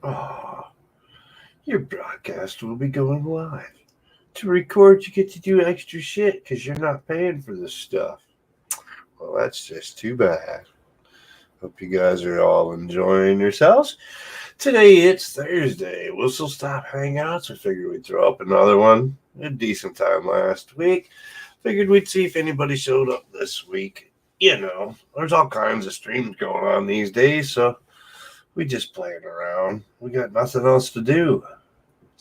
Oh, your broadcast will be going live. To record, you get to do extra shit because you're not paying for this stuff. Well, that's just too bad. Hope you guys are all enjoying yourselves. Today it's Thursday. Whistle Stop Hangouts. I figured we'd throw up another one. A decent time last week. Figured we'd see if anybody showed up this week. There's all kinds of streams going on these days, so we just playing around. We got nothing else to do.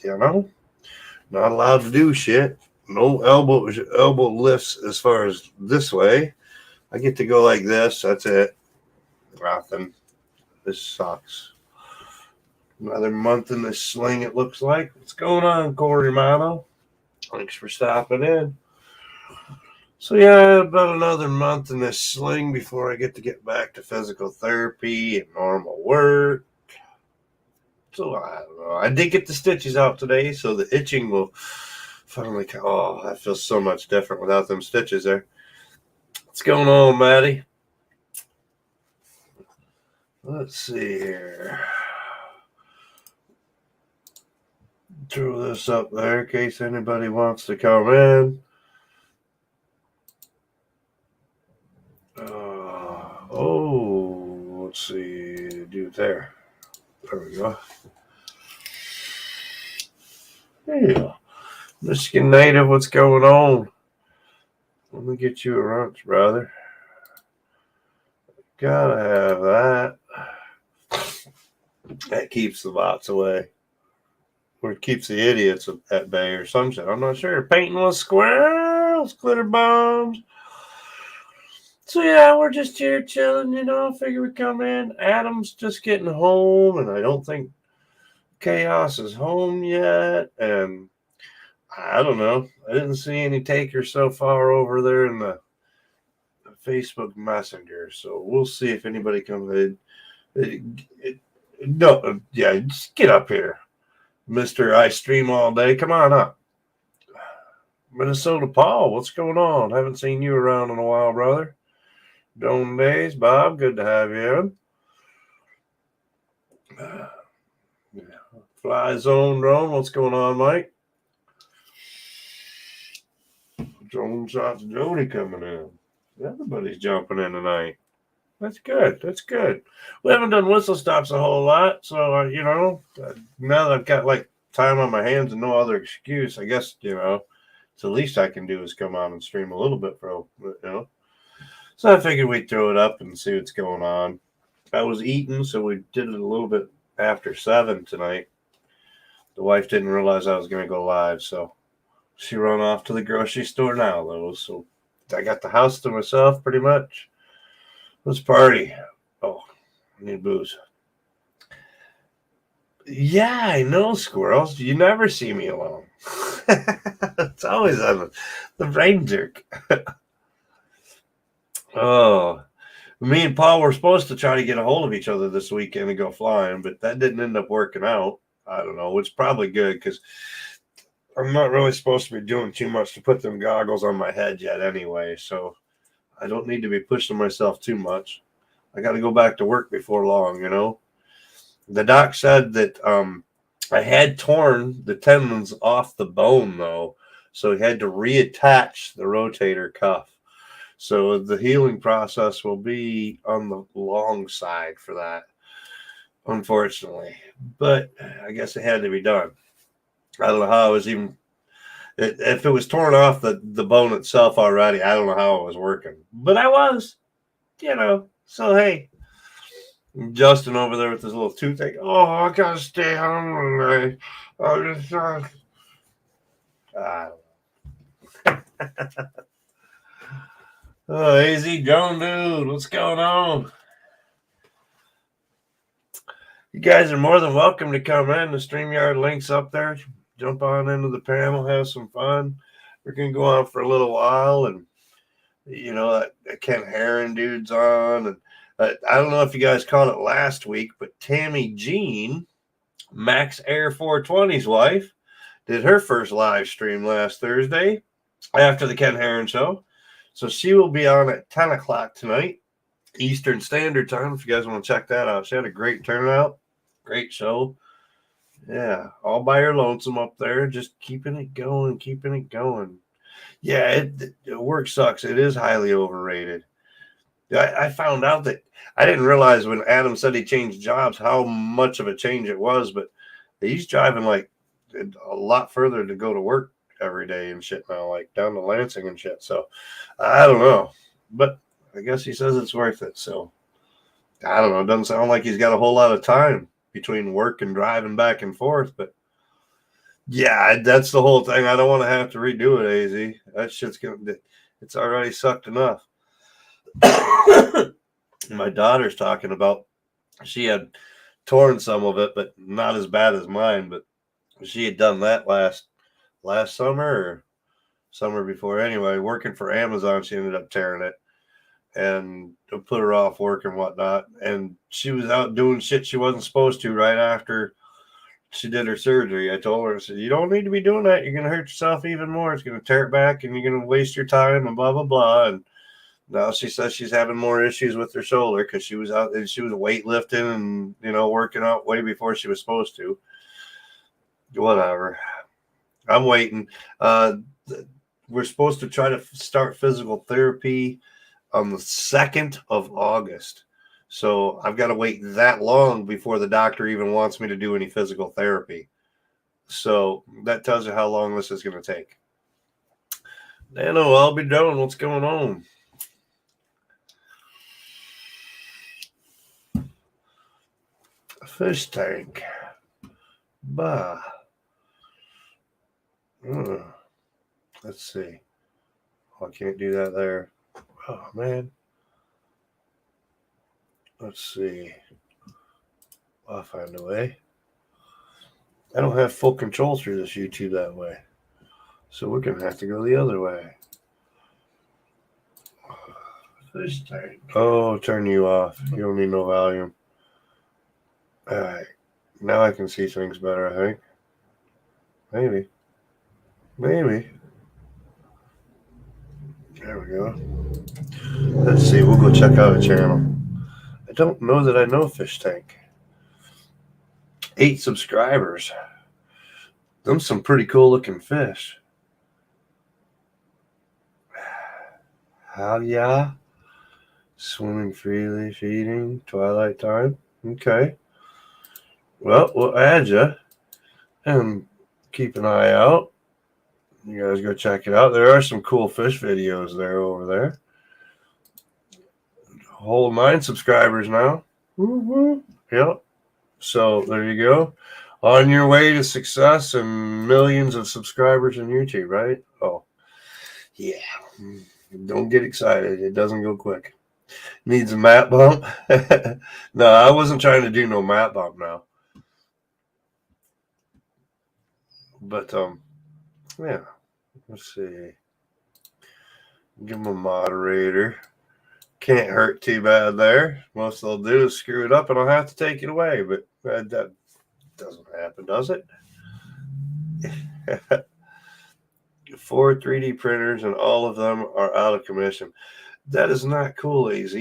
Not allowed to do shit. No elbow lifts as far as this way. I get to go like this. That's it. Nothing. This sucks. Another month in this sling, it looks like. What's going on, Corey Mano? Thanks for stopping in. So, yeah, about another month in this sling before I get back to physical therapy and normal work. So, I don't know. I did get the stitches out today, so the itching will finally come. Oh, that feels so much different without them stitches there. What's going on, Maddie? Let's see here. Throw this up there in case anybody wants to come in. Let's see. Do it there. There we go. Yeah. Michigan native, what's going on? Let me get you a lunch, brother. Gotta have that. That keeps the bots away. Or it keeps the idiots at bay or some shit. I'm not sure. Painting with squirrels, glitter bombs. So, yeah, we're just here chilling, Figure we come in. Adam's just getting home, and I don't think Chaos is home yet. And I don't know. I didn't see any takers so far over there in the Facebook Messenger. So, we'll see if anybody comes in. Just get up here. Mr. I stream all day. Come on up. Minnesota Paul, what's going on? Haven't seen you around in a while, brother. Dome days, Bob, good to have you in. Fly Zone Drone, what's going on, Mike? Drone Shots Jody coming in. Everybody's jumping in tonight. That's good. That's good. We haven't done whistle stops a whole lot, so now that I've got like time on my hands and no other excuse, I guess so the least I can do is come on and stream a little bit for So I figured we'd throw it up and see what's going on. I was eating, so we did it a little bit after 7 tonight. The wife didn't realize I was going to go live, so she run off to the grocery store now, though. So I got the house to myself pretty much. Let's party. Oh, I need booze. Yeah, I know, squirrels. You never see me alone. It's always on the brain jerk. Oh, me and Paul were supposed to try to get a hold of each other this weekend and go flying, but that didn't end up working out. I don't know. It's probably good because I'm not really supposed to be doing too much to put them goggles on my head yet anyway, so I don't need to be pushing myself too much. I got to go back to work before long, The doc said that I had torn the tendons off the bone, though, so he had to reattach the rotator cuff. So the healing process will be on the long side for that, unfortunately. But I guess it had to be done. I don't know how I was even... If it was torn off the bone itself already, I don't know how it was working. But I was, So, hey. Justin over there with his little toothache. Oh, I got to stay home today. I just... I don't know. Oh, AZ Joan Dude, what's going on? You guys are more than welcome to come in. The StreamYard link's up there. Jump on into the panel, have some fun. We're going to go on for a little while. And, that Ken Herron dude's on. And I don't know if you guys caught it last week, but Tammy Jean, Max Air 420's wife, did her first live stream last Thursday after the Ken Herron show. So she will be on at 10 o'clock tonight, Eastern Standard Time, if you guys want to check that out. She had a great turnout, great show. Yeah, all by her lonesome up there, just keeping it going, keeping it going. Yeah, work sucks. It is highly overrated. I found out that I didn't realize when Adam said he changed jobs how much of a change it was, but he's driving like a lot further to go to work every day and shit now, like down to Lansing and shit. So I don't know, but I guess he says it's worth it. So I don't know. It doesn't sound like he's got a whole lot of time between work and driving back and forth, but yeah, that's the whole thing. I don't want to have to redo it, AZ. That shit's it's already sucked enough. My daughter's talking about she had torn some of it, but not as bad as mine. But she had done that last summer or summer before. Anyway, working for Amazon, she ended up tearing it and it put her off work and whatnot. And she was out doing shit she wasn't supposed to right after she did her surgery. I told her, I said, you don't need to be doing that. You're going to hurt yourself even more. It's going to tear it back and you're going to waste your time and blah, blah, blah. And now she says she's having more issues with her shoulder because she was out and she was weightlifting and, working out way before she was supposed to. Whatever. I'm waiting. We're supposed to try to start physical therapy on the 2nd of August. So I've got to wait that long before the doctor even wants me to do any physical therapy. So that tells you how long this is going to take. Nano, I'll be done. What's going on? Fish tank. Bah. Let's see. Oh, I can't do that there. Oh, man. Let's see. I'll find a way. I don't have full control through this YouTube that way. So we're going to have to go the other way. Fish tank. Oh, turn you off. You don't need no volume. All right. Now I can see things better, I think. Maybe. There we go. Let's see. We'll go check out a channel. I don't know that I know Fish Tank. 8 subscribers. Them some pretty cool looking fish. How yeah? Swimming freely, feeding, twilight time. Okay. Well, we'll add you and keep an eye out. You guys go check it out. There are some cool fish videos there over there. Whole 9 subscribers now. Woo-woo. Yep. So there you go. On your way to success and millions of subscribers on YouTube, right? Oh, yeah. Don't get excited. It doesn't go quick. Needs a map bump. No, I wasn't trying to do no map bump now. But, yeah. Let's see. Give them a moderator. Can't hurt too bad there. Most they'll do is screw it up and I'll have to take it away. But that doesn't happen, does it? 4 3D printers and all of them are out of commission. That is not cool, AZ.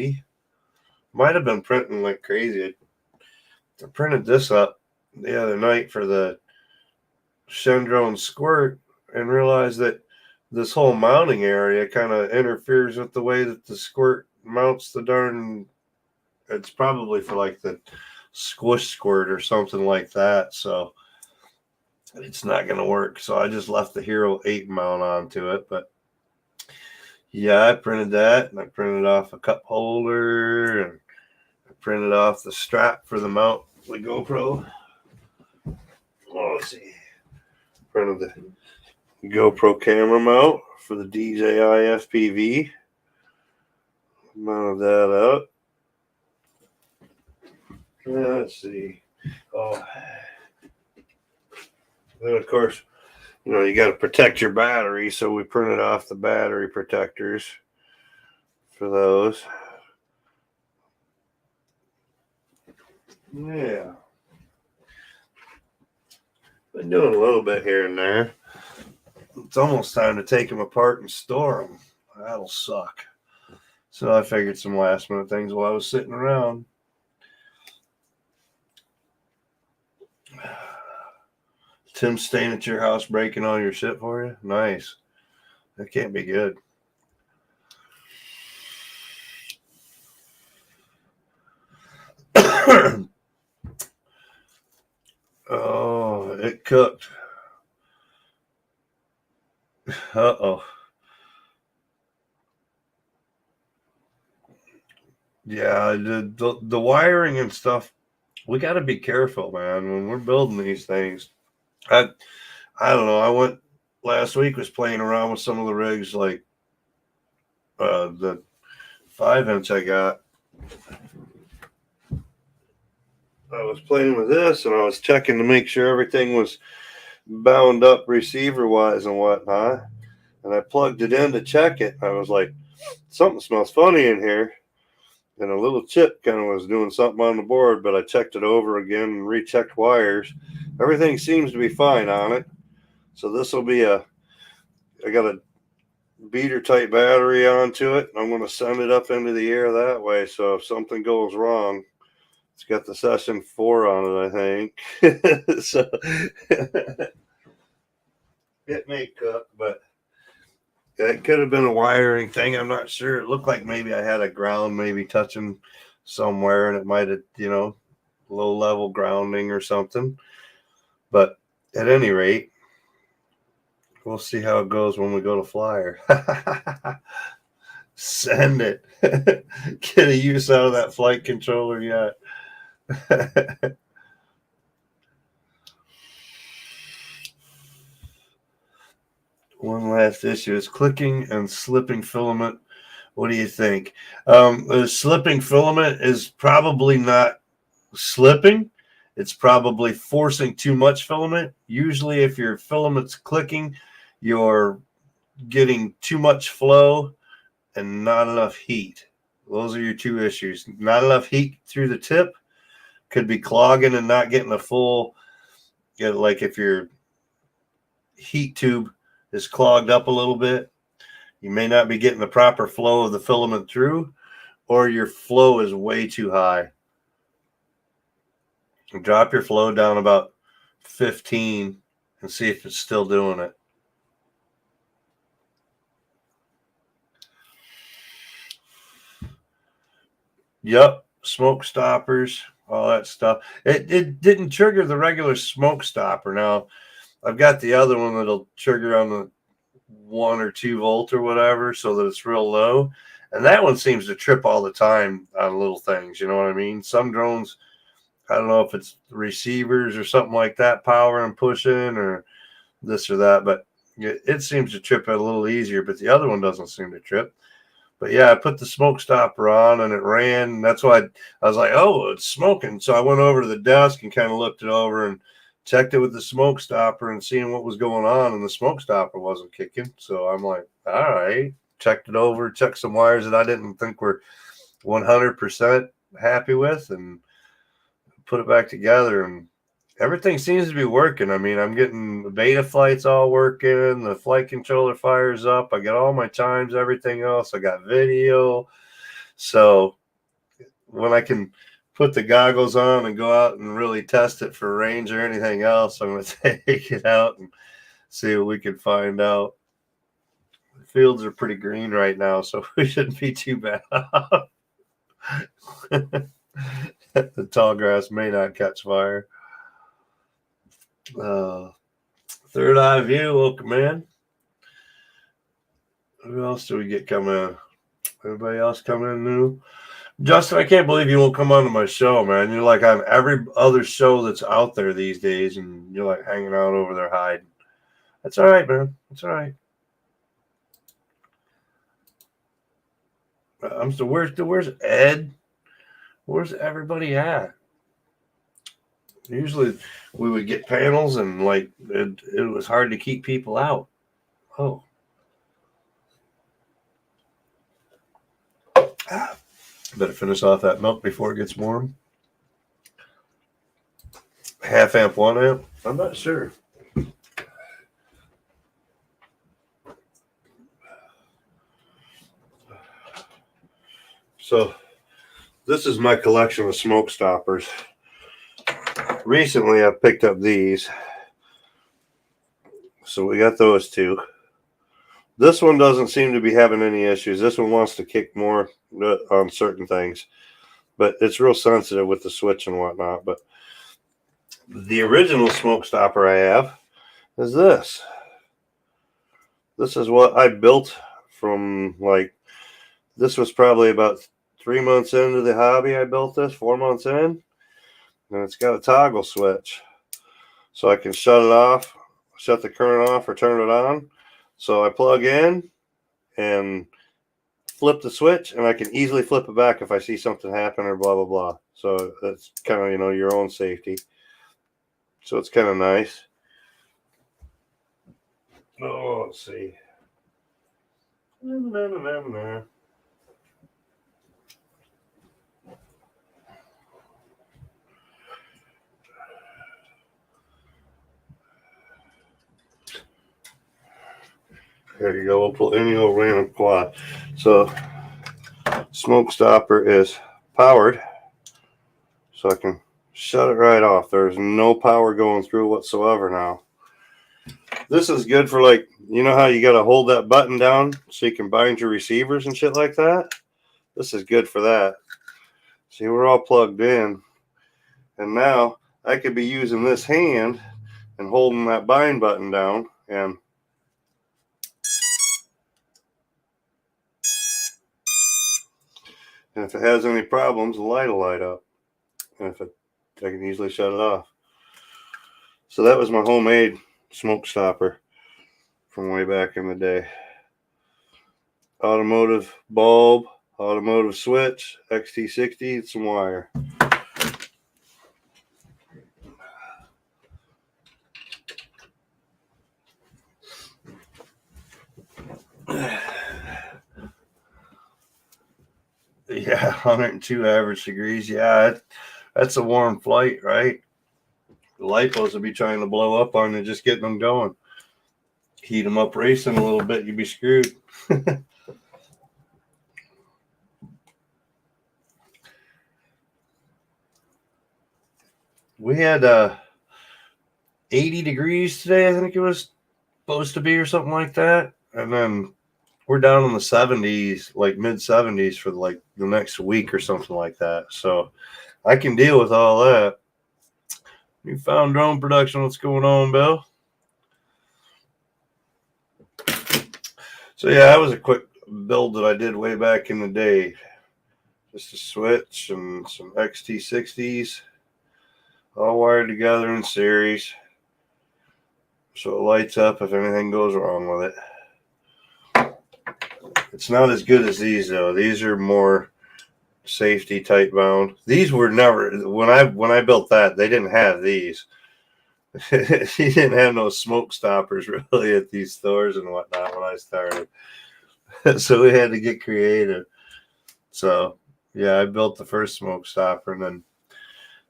Might have been printing like crazy. I printed this up the other night for the Shendrone Squirt and realized that this whole mounting area kind of interferes with the way that the squirt mounts the darn. It's probably for like the squish squirt or something like that. So it's not going to work. So I just left the Hero 8 mount onto it. But yeah, I printed that and I printed off a cup holder and I printed off the strap for the mount for the GoPro. Oh, let's see. Printed the GoPro camera mount for the DJI FPV. Mounted that up. Let's see. Oh, then of course, you got to protect your battery, so we printed off the battery protectors for those. Yeah. Been doing a little bit here and there. It's almost time to take them apart and store them. That'll suck. So I figured some last minute things while I was sitting around. Tim staying at your house, breaking all your shit for you? Nice. That can't be good. Oh, it cooked. Uh-oh. Yeah, the wiring and stuff, we got to be careful, man, when we're building these things. I don't know. I went last week, was playing around with some of the rigs, like the 5-inch I got. I was playing with this, and I was checking to make sure everything was bound up receiver-wise and whatnot. And I plugged it in to check it. I was like, something smells funny in here. And a little chip kind of was doing something on the board, but I checked it over again and rechecked wires. Everything seems to be fine on it. So this will be I got a beater type battery onto it. I'm going to send it up into the air that way. So if something goes wrong, it's got the session 4 on it, I think. So it may cook, but it could have been a wiring thing. I'm not sure. It looked like maybe I had a ground maybe touching somewhere, and it might have, low level grounding or something. But at any rate, we'll see how it goes when we go to flyer. Send it. Get a use out of that flight controller yet. One last issue is clicking and slipping filament. What do you think? The slipping filament is probably not slipping. It's probably forcing too much filament. Usually if your filament's clicking, you're getting too much flow and not enough heat. Those are your two issues. Not enough heat through the tip, could be clogging and not getting a full, like if your heat tube is clogged up a little bit, you may not be getting the proper flow of the filament through, or your flow is way too high. Drop your flow down about 15 and see if it's still doing it. Yep, smoke stoppers, all that stuff. It didn't trigger the regular smoke stopper. Now, I've got the other one that'll trigger on the 1 or 2 volt or whatever, so that it's real low. And that one seems to trip all the time on little things. You know what I mean? Some drones, I don't know if it's receivers or something like that, power and pushing or this or that, but it seems to trip it a little easier, but the other one doesn't seem to trip. But yeah, I put the smoke stopper on and it ran. That's why I was like, oh, it's smoking. So I went over to the desk and kind of looked it over and checked it with the smoke stopper and seeing what was going on, and the smoke stopper wasn't kicking. So I'm like, all right, checked it over, checked some wires that I didn't think were 100% happy with, and put it back together, and everything seems to be working. I mean, I'm getting the beta flights all working. The flight controller fires up. I got all my times, everything else. I got video. So when I can put the goggles on and go out and really test it for range or anything else, I'm going to take it out and see what we can find out. The fields are pretty green right now, so we shouldn't be too bad. The tall grass may not catch fire. Third Eye View, welcome in. Who else do we get coming in? Everybody else coming in new? Justin, I can't believe you won't come on to my show, man. You're like on every other show that's out there these days, and you're like hanging out over there hiding. That's all right, man. That's all right. I'm still, where's Ed? Where's everybody at? Usually we would get panels and like it was hard to keep people out. Oh. Better finish off that milk before it gets warm. Half amp, 1 amp? I'm not sure. So this is my collection of smoke stoppers. Recently I picked up these. So we got those two. This one doesn't seem to be having any issues. This one wants to kick more on certain things, but it's real sensitive with the switch and whatnot. But the original smoke stopper I have is this. This is what I built from, like, this was probably about 3 months into the hobby. I built this 4 months in, and it's got a toggle switch, so I can shut it off, shut the current off, or turn it on. So I plug in and flip the switch, and I can easily flip it back if I see something happen or blah blah blah. So that's kind of, you know, your own safety. So it's kind of nice. Oh, let's see. There you go. We'll pull any old random quad. So smoke stopper is powered, so I can shut it right off. There's no power going through whatsoever now. This is good for, like, you know how you got to hold that button down so you can bind your receivers and shit like that? This is good for that. See, we're all plugged in. And now I could be using this hand and holding that bind button down, and if it has any problems, the light will light up. And I can easily shut it off. So that was my homemade smoke stopper from way back in the day. Automotive bulb, automotive switch, XT60, and some wire. Yeah, 102 average degrees. Yeah, that's a warm flight, right? The lipos will be trying to blow up on you, just getting them going. Heat them up racing a little bit, you'd be screwed. We had 80 degrees today, I think it was supposed to be, or something like that. And then we're down in the 70s, like mid 70s for like the next week or something like that. So I can deal with all that. Newfound drone production, what's going on, Bill? So yeah, that was a quick build that I did way back in the day. Just a switch and some XT60s, all wired together in series, so it lights up if anything goes wrong with it. It's not as good as these though. These are more safety tight bound. These were never, when I built that, they didn't have these. He didn't have no smoke stoppers really at these stores and whatnot when I started. So we had to get creative. So yeah, I built the first smoke stopper, and then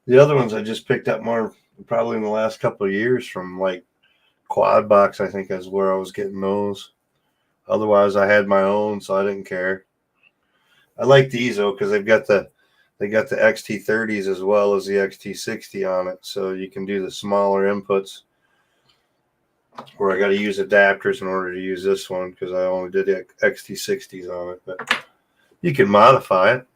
the other ones I just picked up more probably in the last couple of years from, like, Quad Box. I think is where I was getting those. Otherwise, I had my own, so I didn't care. I like these though because they got the XT30s as well as the XT60 on it, so you can do the smaller inputs. Where I got to use adapters in order to use this one because I only did the XT60s on it, but you can modify it.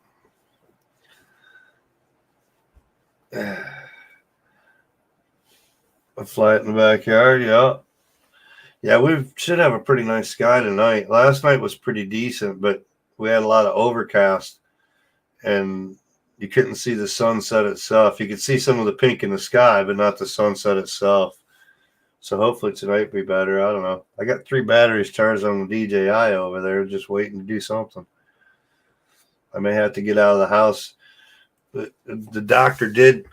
A flight in the backyard, yeah. Yeah, we should have a pretty nice sky tonight. Last night was pretty decent, but we had a lot of overcast, and you couldn't see the sunset itself. You could see some of the pink in the sky, but not the sunset itself. So hopefully tonight will be better. I don't know. I got 3 batteries charged on the DJI over there, just waiting to do something. I may have to get out of the house. The doctor did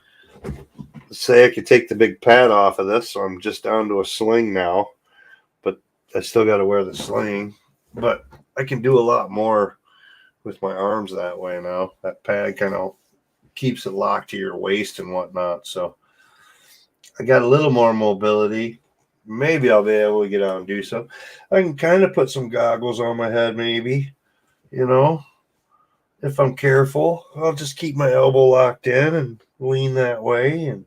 say I could take the big pad off of this, so I'm just down to a sling now. But I still got to wear the sling. But I can do a lot more with my arms that way now. That pad kind of keeps it locked to your waist and whatnot. So I got a little more mobility. Maybe I'll be able to get out and do something. I can kind of put some goggles on my head, maybe, you know, if I'm careful. I'll just keep my elbow locked in and lean that way. And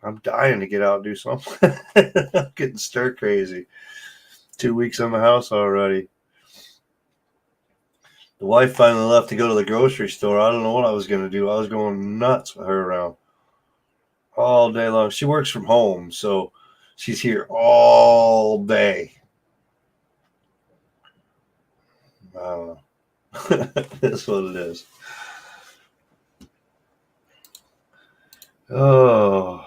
I'm dying to get out and do something. I'm getting stir crazy. 2 weeks in the house already. The wife finally left to go to the grocery store. I don't know what I was going to do. I was going nuts with her around all day long. She works from home, so she's here all day. I don't know. That's what it is. Oh.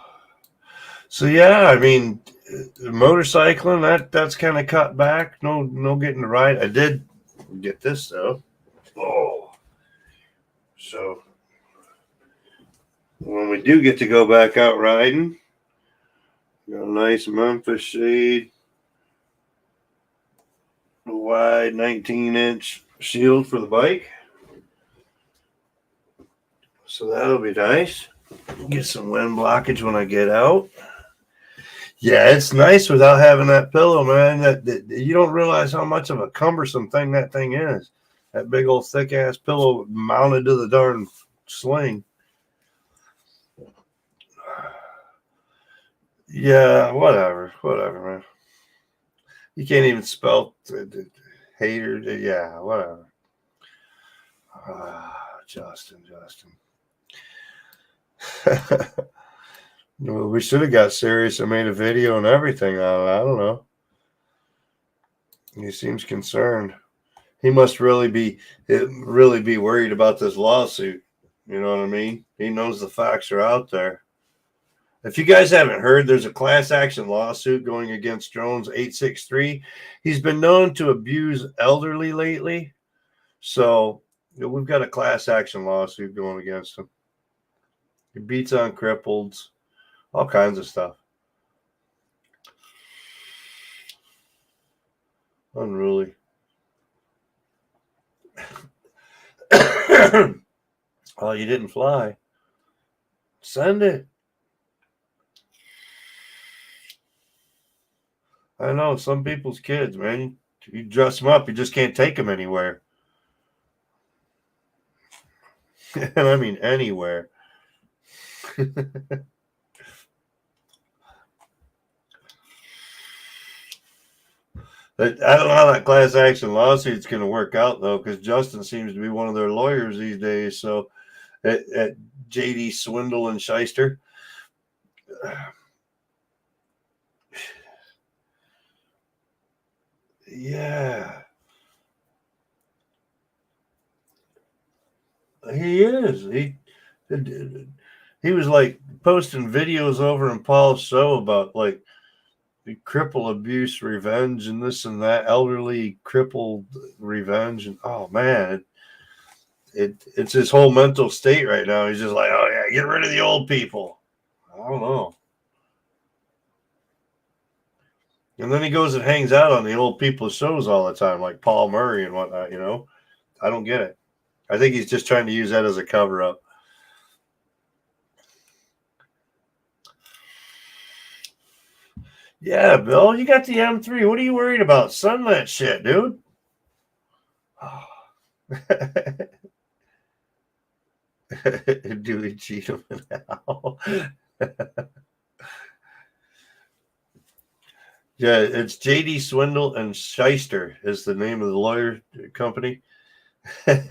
So yeah, I mean, motorcycling, that's kind of cut back. No getting to ride. I did get this though. Oh. So when we do get to go back out riding, got a nice Memphis shade, a wide 19-inch shield for the bike. So that'll be nice. Get some wind blockage when I get out. Yeah, it's nice without having that pillow, man. That you don't realize how much of a cumbersome thing that thing is. That big old thick ass pillow mounted to the darn sling. Yeah, whatever, man. You can't even spell hater. Yeah, whatever. Justin. Well, we should have got serious and made a video and everything on it. I don't know. He seems concerned. He must really be worried about this lawsuit. You know what I mean? He knows the facts are out there. If you guys haven't heard, there's a class action lawsuit going against Drones 863. He's been known to abuse elderly lately. So we've got a class action lawsuit going against him. He beats on cripples, all kinds of stuff. Unruly. Oh, you didn't fly. Send it. I know some people's kids, man. You dress them up, you just can't take them anywhere. And I mean anywhere. I don't know how that class action lawsuit's going to work out, though, because Justin seems to be one of their lawyers these days. So at JD Swindle and Shyster. Yeah. He is. He was like posting videos over in Paul's show about like the cripple abuse revenge and this and that, elderly crippled revenge. And oh man, it's his whole mental state right now. He's just like, oh yeah, get rid of the old people. I don't know. And then he goes and hangs out on the old people's shows all the time, like Paul Murray and whatnot, you know? I don't get it. I think he's just trying to use that as a cover up. Yeah, Bill, you got the M3. What are you worried about? Send that shit, dude. Oh. Dewey Cheatham now. Yeah, it's JD Swindle and Shyster is the name of the lawyer company. Hanging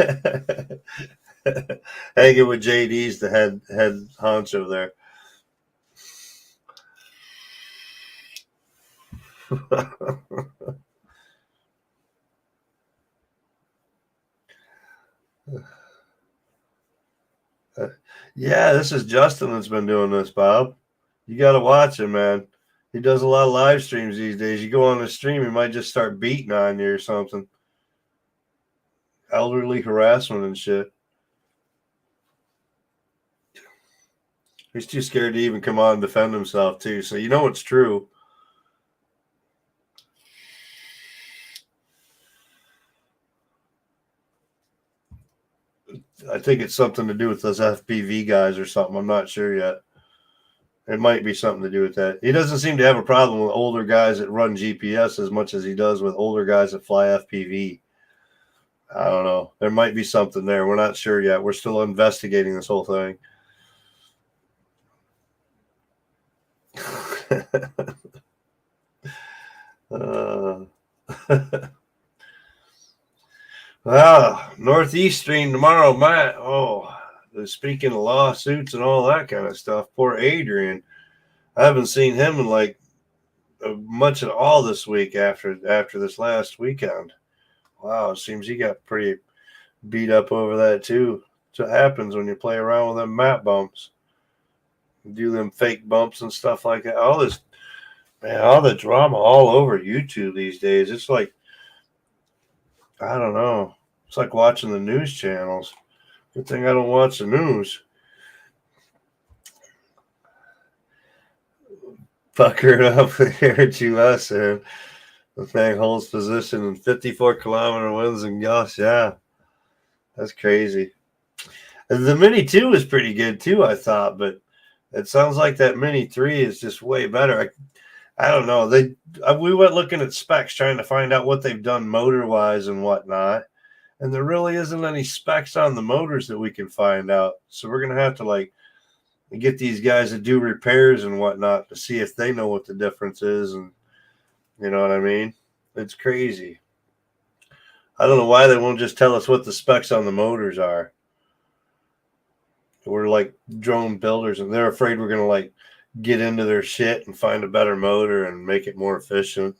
with JD's the head honcho there. Yeah, this is Justin that's been doing this, Bob. You got to watch him, man. He does a lot of live streams these days. You go on the stream, he might just start beating on you or something. Elderly harassment and shit. He's too scared to even come on and defend himself, too. So you know it's true. I think it's something to do with those FPV guys or something. I'm not sure yet. It might be something to do with that. He doesn't seem to have a problem with older guys that run GPS as much as he does with older guys that fly FPV. I don't know. There might be something there. We're not sure yet. We're still investigating this whole thing. Well, Northeast stream tomorrow, Matt. Oh, speaking of lawsuits and all that kind of stuff, poor Adrian. I haven't seen him in like much at all this week after this last weekend. Wow, it seems he got pretty beat up over that too. That's what happens when you play around with them map bumps, do them fake bumps and stuff like that. All this, man, all the drama all over YouTube these days. It's like, I don't know. It's like watching the news channels. Good thing I don't watch the news. Puckered up here at US, and the thing holds position in 54-kilometer winds and gusts. Yeah, that's crazy. And the Mini 2 is pretty good too, I thought, but it sounds like that Mini 3 is just way better. I don't know. We went looking at specs trying to find out what they've done motor-wise and whatnot, and there really isn't any specs on the motors that we can find out. So we're going to have to like get these guys to do repairs and whatnot to see if they know what the difference is, and you know what I mean? It's crazy. I don't know why they won't just tell us what the specs on the motors are. We're like drone builders, and they're afraid we're going to like get into their shit and find a better motor and make it more efficient.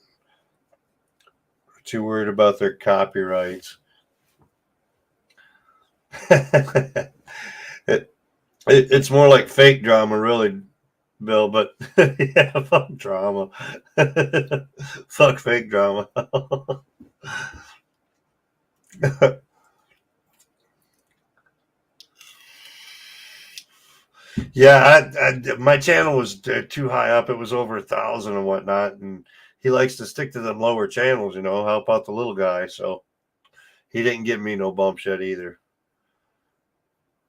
We're too worried about their copyrights. It's more like fake drama, really, Bill, but yeah, fuck drama. Fuck fake drama. Yeah, my channel was too high up. It was over 1,000 and whatnot, and he likes to stick to the lower channels, help out the little guy. So he didn't give me no bumps yet either,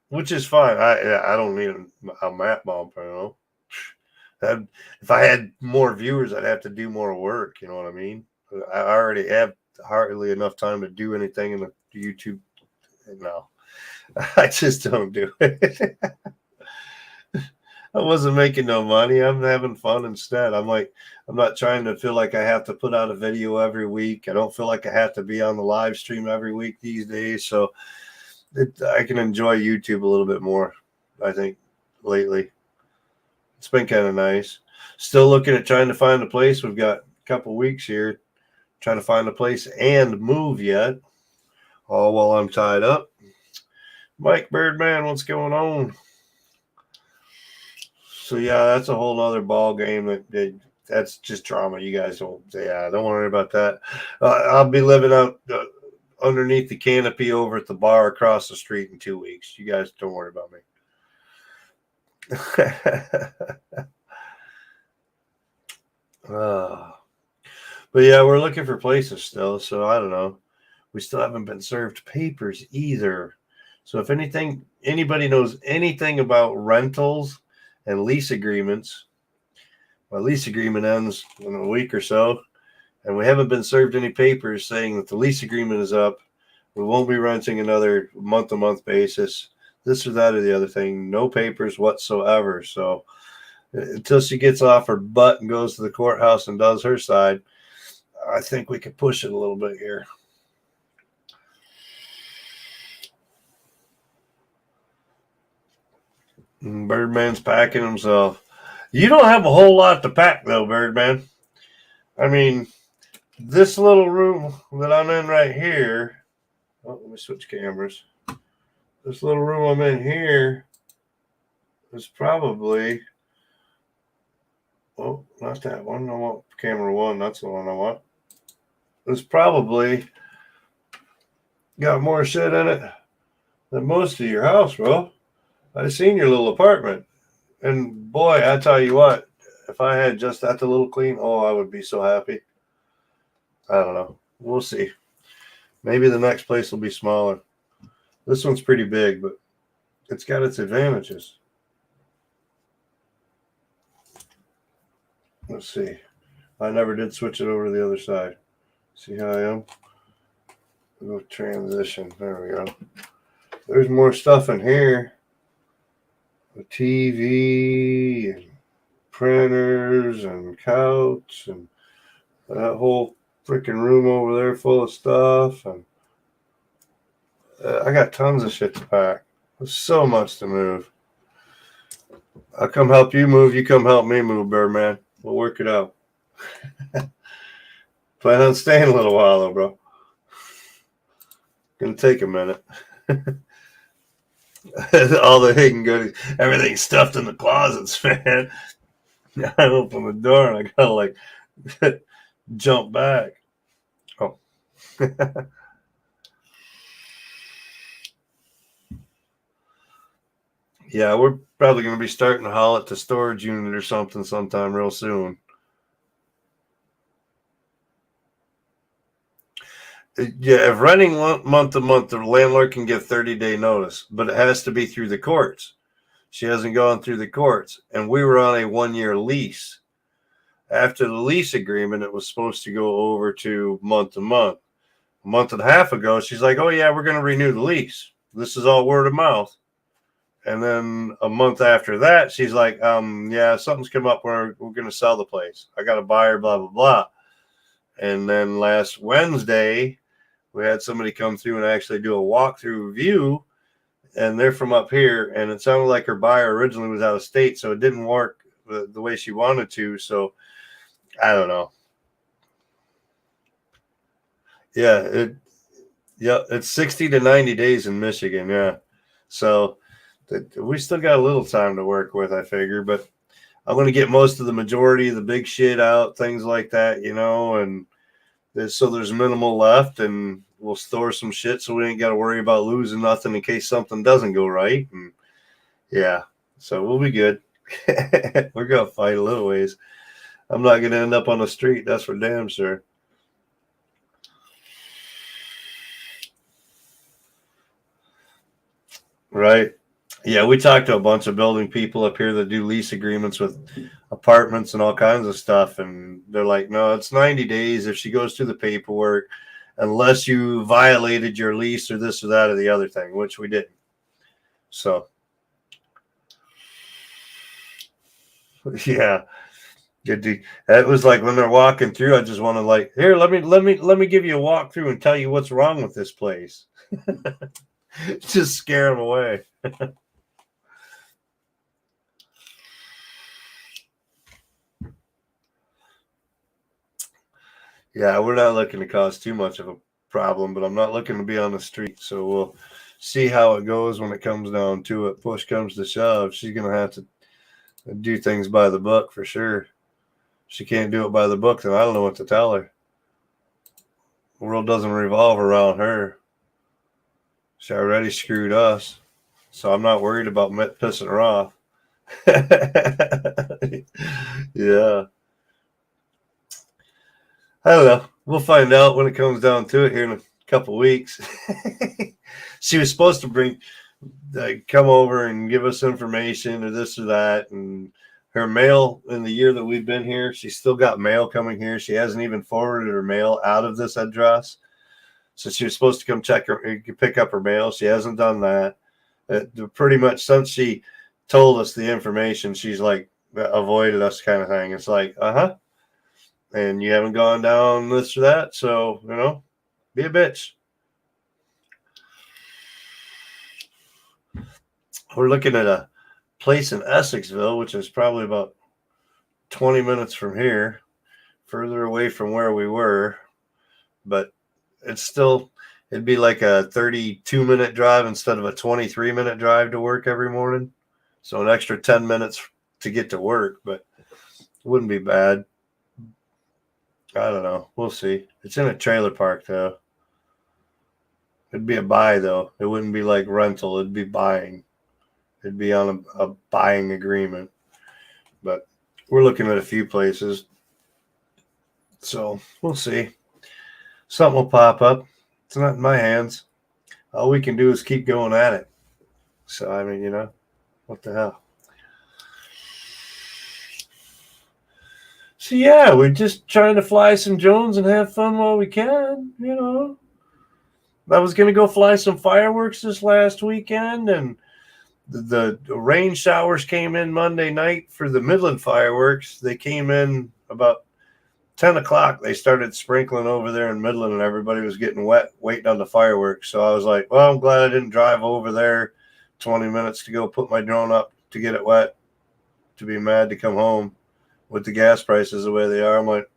which is fine. I don't need a map bump, If I had more viewers, I'd have to do more work. You know what I mean? I already have hardly enough time to do anything in the YouTube. No, I just don't do it. I wasn't making no money. I'm having fun instead. I'm not trying to feel like I have to put out a video every week. I don't feel like I have to be on the live stream every week these days. So I can enjoy YouTube a little bit more, I think, lately. It's been kind of nice. Still looking at trying to find a place. We've got a couple weeks here trying to find a place and move yet. All while I'm tied up. Mike Birdman, what's going on? So yeah, that's a whole other ball game. That's just drama. You guys don't worry about that. I'll be living out underneath the canopy over at the bar across the street in 2 weeks. You guys don't worry about me. But yeah, we're looking for places still. So I don't know. We still haven't been served papers either. So if anybody knows anything about rentals and lease agreements, my lease agreement ends in a week or so, and we haven't been served any papers saying that the lease agreement is up. We won't be renting another month-to-month basis, this or that or the other thing. No papers whatsoever. So until she gets off her butt and goes to the courthouse and does her side, I think we could push it a little bit here. Birdman's packing himself. You don't have a whole lot to pack, though, Birdman. I mean, this little room that I'm in right here. Oh, let me switch cameras. This little room I'm in here is probably. Oh, not that one. I want camera one. That's the one I want. It's probably got more shit in it than most of your house, bro. I seen your little apartment, and boy, I tell you what, if I had just that a little clean, I would be so happy. I don't know. We'll see. Maybe the next place will be smaller. This one's pretty big, but it's got its advantages. Let's see. I never did switch it over to the other side. See how I am? We'll go transition. There we go. There's more stuff in here. A TV and printers and couch and that whole freaking room over there full of stuff. And I got tons of shit to pack. There's so much to move. I'll come help you move. You come help me move, Bear Man. We'll work it out. Plan on staying a little while, though, bro. Gonna take a minute. All the hidden goodies, everything's stuffed in the closets, man. I open the door and I gotta like jump back. Oh. Yeah, we're probably going to be starting to haul it to storage unit or something sometime real soon. Yeah, if renting month to month, the landlord can give 30-day notice, but it has to be through the courts. She hasn't gone through the courts, and we were on a 1-year lease. After the lease agreement, it was supposed to go over to month. A month and a half ago, she's like, oh, yeah, we're going to renew the lease. This is all word of mouth. And then a month after that, she's like, yeah, something's come up where we're going to sell the place. I got a buyer, blah, blah, blah. And then last Wednesday, we had somebody come through and actually do a walkthrough review, and they're from up here. And it sounded like her buyer originally was out of state, so it didn't work the way she wanted to. So I don't know. Yeah, it's 60 to 90 days in Michigan. Yeah. So we still got a little time to work with, I figure, but I'm going to get most of the majority of the big shit out, things like that, and so there's minimal left, and we'll store some shit so we ain't got to worry about losing nothing in case something doesn't go right. And yeah, so we'll be good. We're going to fight a little ways. I'm not going to end up on the street. That's for damn sure. Right. Yeah, we talked to a bunch of building people up here that do lease agreements with apartments and all kinds of stuff. And they're like, no, it's 90 days if she goes through the paperwork, unless you violated your lease or this or that or the other thing, which we didn't. So, yeah. It was like when they're walking through, I just want to like, here, let me give you a walk through and tell you what's wrong with this place. Just scare them away. Yeah, we're not looking to cause too much of a problem, but I'm not looking to be on the street. So we'll see how it goes when it comes down to it. Push comes to shove. She's going to have to do things by the book for sure. If she can't do it by the book, then I don't know what to tell her. The world doesn't revolve around her. She already screwed us. So I'm not worried about pissing her off. Yeah. I don't know. We'll find out when it comes down to it here in a couple weeks. She was supposed to come over and give us information or this or that. And her mail in the year that we've been here, she's still got mail coming here. She hasn't even forwarded her mail out of this address. So she was supposed to come pick up her mail. She hasn't done that. Pretty much since she told us the information, she's like avoided us kind of thing. It's like, and you haven't gone down this or that, so be a bitch. We're looking at a place in Essexville, which is probably about 20 minutes from here, further away from where we were, but it'd be like a 32-minute drive instead of a 23-minute drive to work every morning. So an extra 10 minutes to get to work, but it wouldn't be bad. I don't know. We'll see. It's in a trailer park, though. It'd be a buy, though. It wouldn't be like rental. It'd be buying. It'd be on a buying agreement. But we're looking at a few places. So we'll see. Something will pop up. It's not in my hands. All we can do is keep going at it. So, I mean, what the hell? So, yeah, we're just trying to fly some drones and have fun while we can, I was going to go fly some fireworks this last weekend, and the rain showers came in Monday night for the Midland fireworks. They came in about 10 o'clock. They started sprinkling over there in Midland, and everybody was getting wet waiting on the fireworks. So I was like, well, I'm glad I didn't drive over there 20 minutes to go put my drone up to get it wet, to be mad to come home with the gas prices the way they are. I'm like,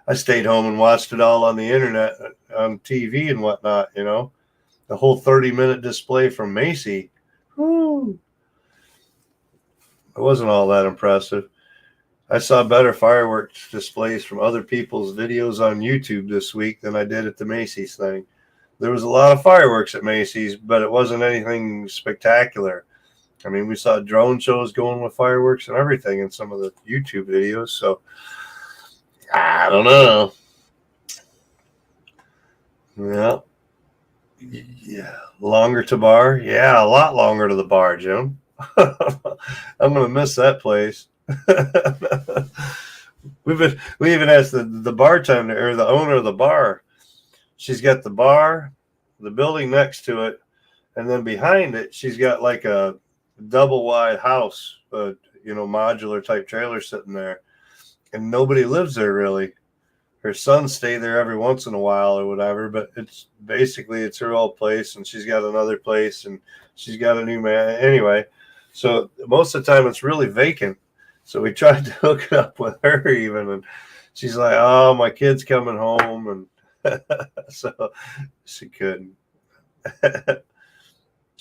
I stayed home and watched it all on the internet, on TV and whatnot, you know. The whole 30-minute display from Macy. Woo. It wasn't all that impressive. I saw better fireworks displays from other people's videos on YouTube this week than I did at the Macy's thing. There was a lot of fireworks at Macy's, but it wasn't anything spectacular. I mean, we saw drone shows going with fireworks and everything in some of the YouTube videos, so I don't know. Yeah. Yeah. Longer to bar? Yeah, a lot longer to the bar, Jim. I'm going to miss that place. We even asked the bartender or the owner of the bar. She's got the bar, the building next to it, and then behind it, she's got like a double wide house, modular type trailer sitting there, and nobody lives there really. Her sons stay there every once in a while or whatever, but it's her old place, and she's got another place, and she's got a new man anyway. So most of the time it's really vacant. So we tried to hook it up with her even, and she's like, "Oh, my kid's coming home," and so she couldn't. That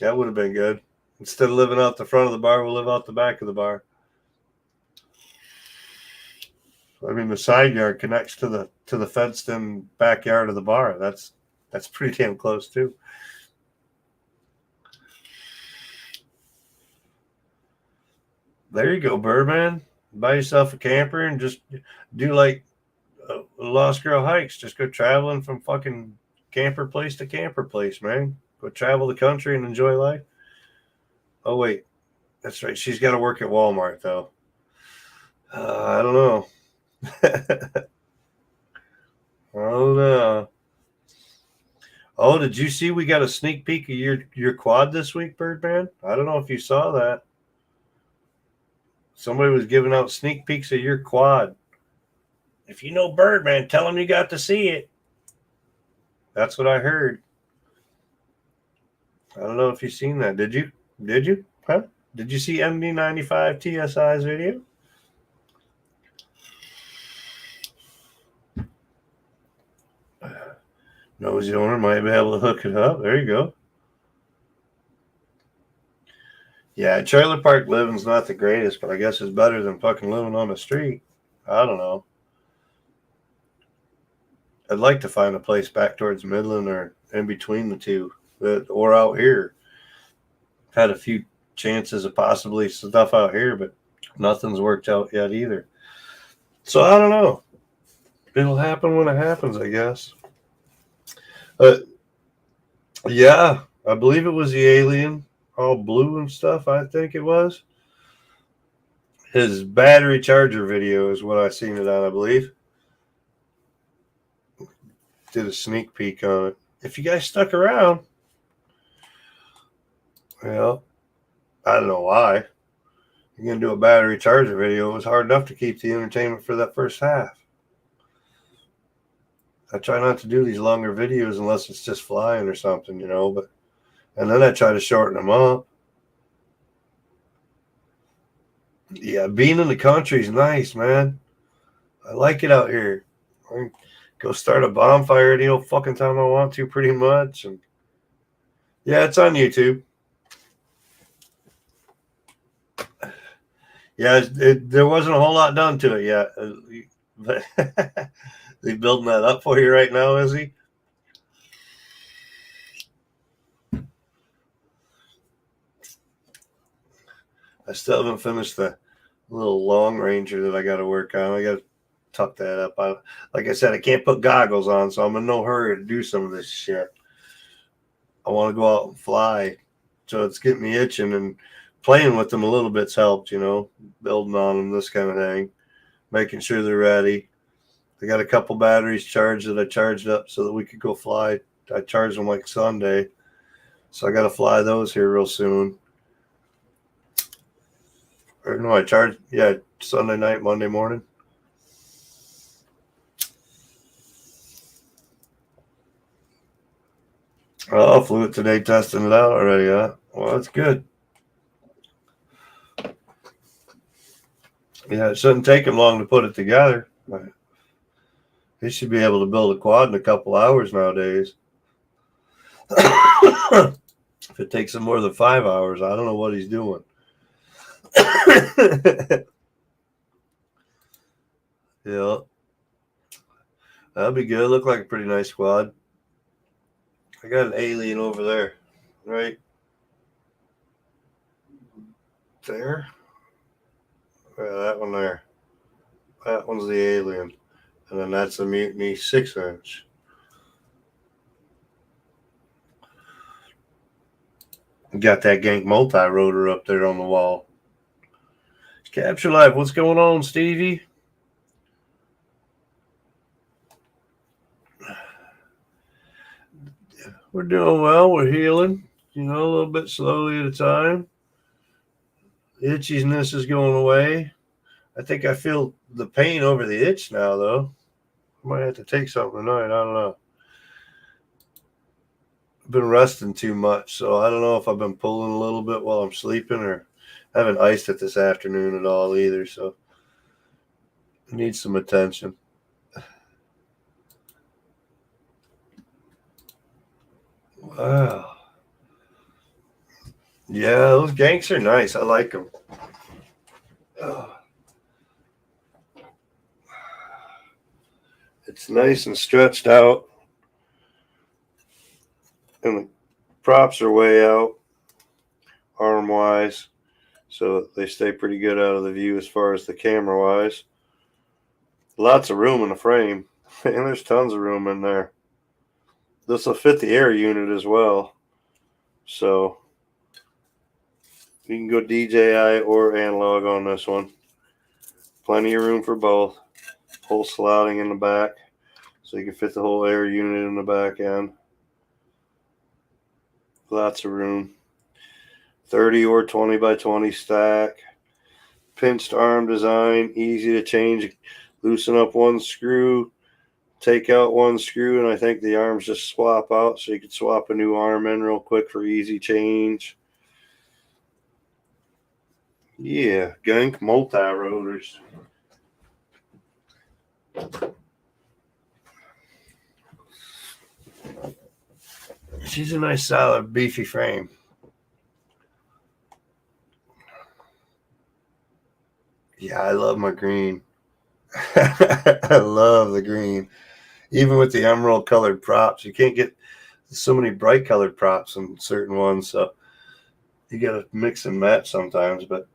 would have been good. Instead of living out the front of the bar, we'll live out the back of the bar. I mean, the side yard connects to the fenced-in backyard of the bar. That's pretty damn close too. There you go, Birdman. Buy yourself a camper and just do like Lost Girl hikes. Just go traveling from fucking camper place to camper place, man. Go travel the country and enjoy life. Oh wait, that's right. She's got to work at Walmart though. I don't know. Oh no. Oh, did you see we got a sneak peek of your quad this week, Birdman? I don't know if you saw that. Somebody was giving out sneak peeks of your quad. If you know Birdman, tell him you got to see it. That's what I heard. I don't know if you've seen that. Did you? Huh? Did you see MD95 TSI's video? Nosy owner might be able to hook it up. There you go. Yeah, trailer park living's not the greatest, but I guess it's better than fucking living on the street. I don't know. I'd like to find a place back towards Midland or in between the two, or out here. I've had a few chances of possibly stuff out here, but nothing's worked out yet either. So I don't know. It'll happen when it happens, I guess. Yeah, I believe it was the alien, all blue and stuff. I think it was his battery charger video is what I seen it on. I believe did a sneak peek on it. If you guys stuck around, well, I don't know why. You're gonna do a battery charger video. It was hard enough to keep the entertainment for that first half. I try not to do these longer videos unless it's just flying or something, but and then I try to shorten them up. Yeah, being in the country is nice, man. I like it out here. I can go start a bonfire any old fucking time I want to, pretty much. And yeah, it's on YouTube. Yeah, there wasn't a whole lot done to it yet. But is he building that up for you right now, is he? I still haven't finished the little long ranger that I got to work on. I got to tuck that up. Like I said, I can't put goggles on, so I'm in no hurry to do some of this shit. I want to go out and fly, so it's getting me itching, and playing with them a little bit's helped, building on them, this kind of thing, making sure they're ready. I got a couple batteries charged that I charged up so that we could go fly. I charged them like Sunday, so I got to fly those here real soon. Or no, I charged. Yeah, Sunday night, Monday morning. Oh, flew it today, testing it out already. Huh? Well, that's good. Yeah, it shouldn't take him long to put it together. He should be able to build a quad in a couple hours nowadays. If it takes him more than 5 hours, I don't know what he's doing. Yeah, that'd be good. Look like a pretty nice quad. I got an alien over there, right there. Yeah, that one there. That one's the alien, and then that's the Mutiny 6-inch. Got that Gank multi-rotor up there on the wall. Capture Life, what's going on, Stevie? We're doing well. We're healing, a little bit slowly at a time. Itchiness is going away. I think I feel the pain over the itch now, though. I might have to take something tonight. I don't know. I've been resting too much, so I don't know if I've been pulling a little bit while I'm sleeping, or I haven't iced it this afternoon at all either, so it needs some attention. Wow. Yeah, those Ganks are nice. I like them. It's nice and stretched out, and the props are way out arm-wise, so they stay pretty good out of the view as far as the camera-wise. Lots of room in the frame, and there's tons of room in there. This will fit the air unit as well, so you can go DJI or analog on this one. Plenty of room for both. Whole slotting in the back, so you can fit the whole air unit in the back end. Lots of room. 30 or 20 by 20 stack. Pinched arm design, easy to change. Loosen up one screw, take out one screw, and I think the arms just swap out, so you can swap a new arm in real quick for easy change. Yeah, Gank multi-rotors. She's a nice, solid, beefy frame. Yeah, I love my green. I love the green. Even with the emerald colored props, you can't get so many bright colored props in certain ones, so you got to mix and match sometimes. But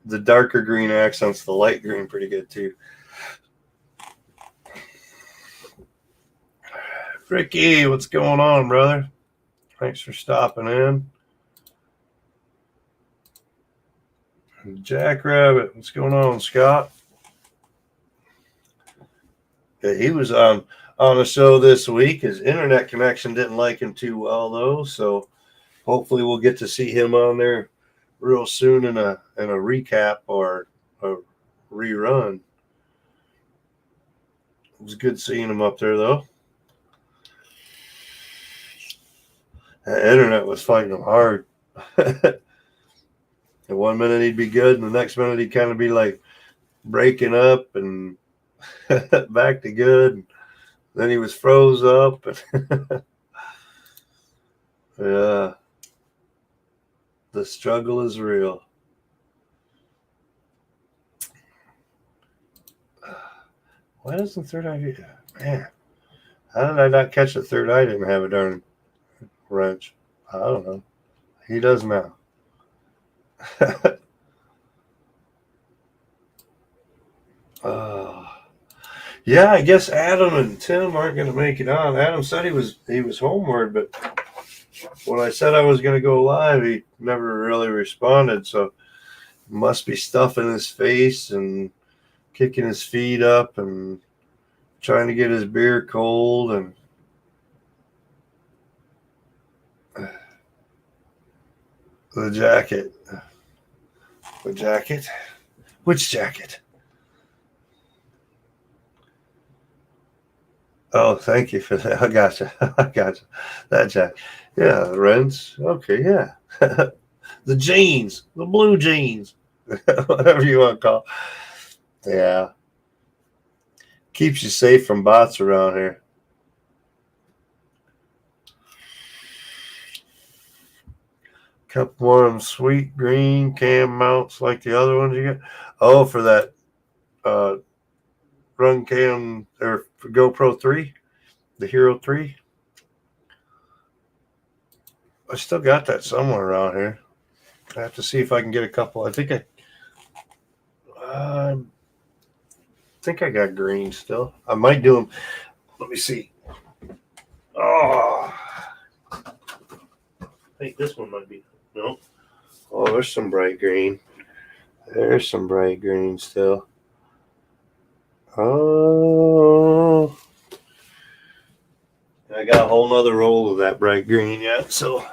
the darker green accents the light green pretty good too. Ricky, what's going on, brother? Thanks for stopping in. Jackrabbit, what's going on, Scott? Yeah, he was on a show this week. His internet connection didn't like him too well, though, so hopefully we'll get to see him on there real soon in a recap or a rerun. It was good seeing him up there, though. The internet was fighting him hard. And 1 minute he'd be good, and the next minute he'd kind of be like breaking up and back to good. And then he was froze up. Yeah. The struggle is real. Why doesn't third eye? Man, how did I not catch the third eye didn't have a darn wrench? I don't know. He does now. Yeah, I guess Adam and Tim aren't going to make it on. Adam said he was homeward, but when I said I was going to go live, he never really responded. So must be stuffing his face and kicking his feet up and trying to get his beer cold and the jacket. The jacket. Which jacket? Oh, thank you for that. I gotcha. I gotcha. That jacket. Yeah, the rents. Okay, yeah. The jeans. The blue jeans. Whatever you want to call it. Yeah. Keeps you safe from bots around here. Couple more of them sweet green cam mounts like the other ones you get. Oh, for that run cam or GoPro 3, the Hero 3. I still got that somewhere around here. I have to see if I can get a couple. I think I got green still. I might do them. Let me see. Oh, I think this one might be. No. Oh, there's some bright green. There's some bright green still. Oh, I got a whole nother roll of that bright green yet. So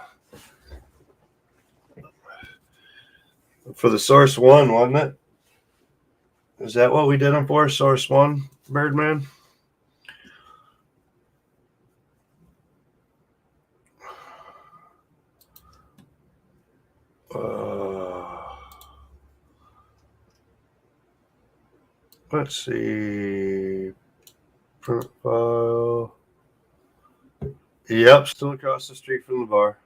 for the Source 1, wasn't it? Is that what we did them for? Source 1, Birdman? Let's see. Print file. Yep, still across the street from the bar.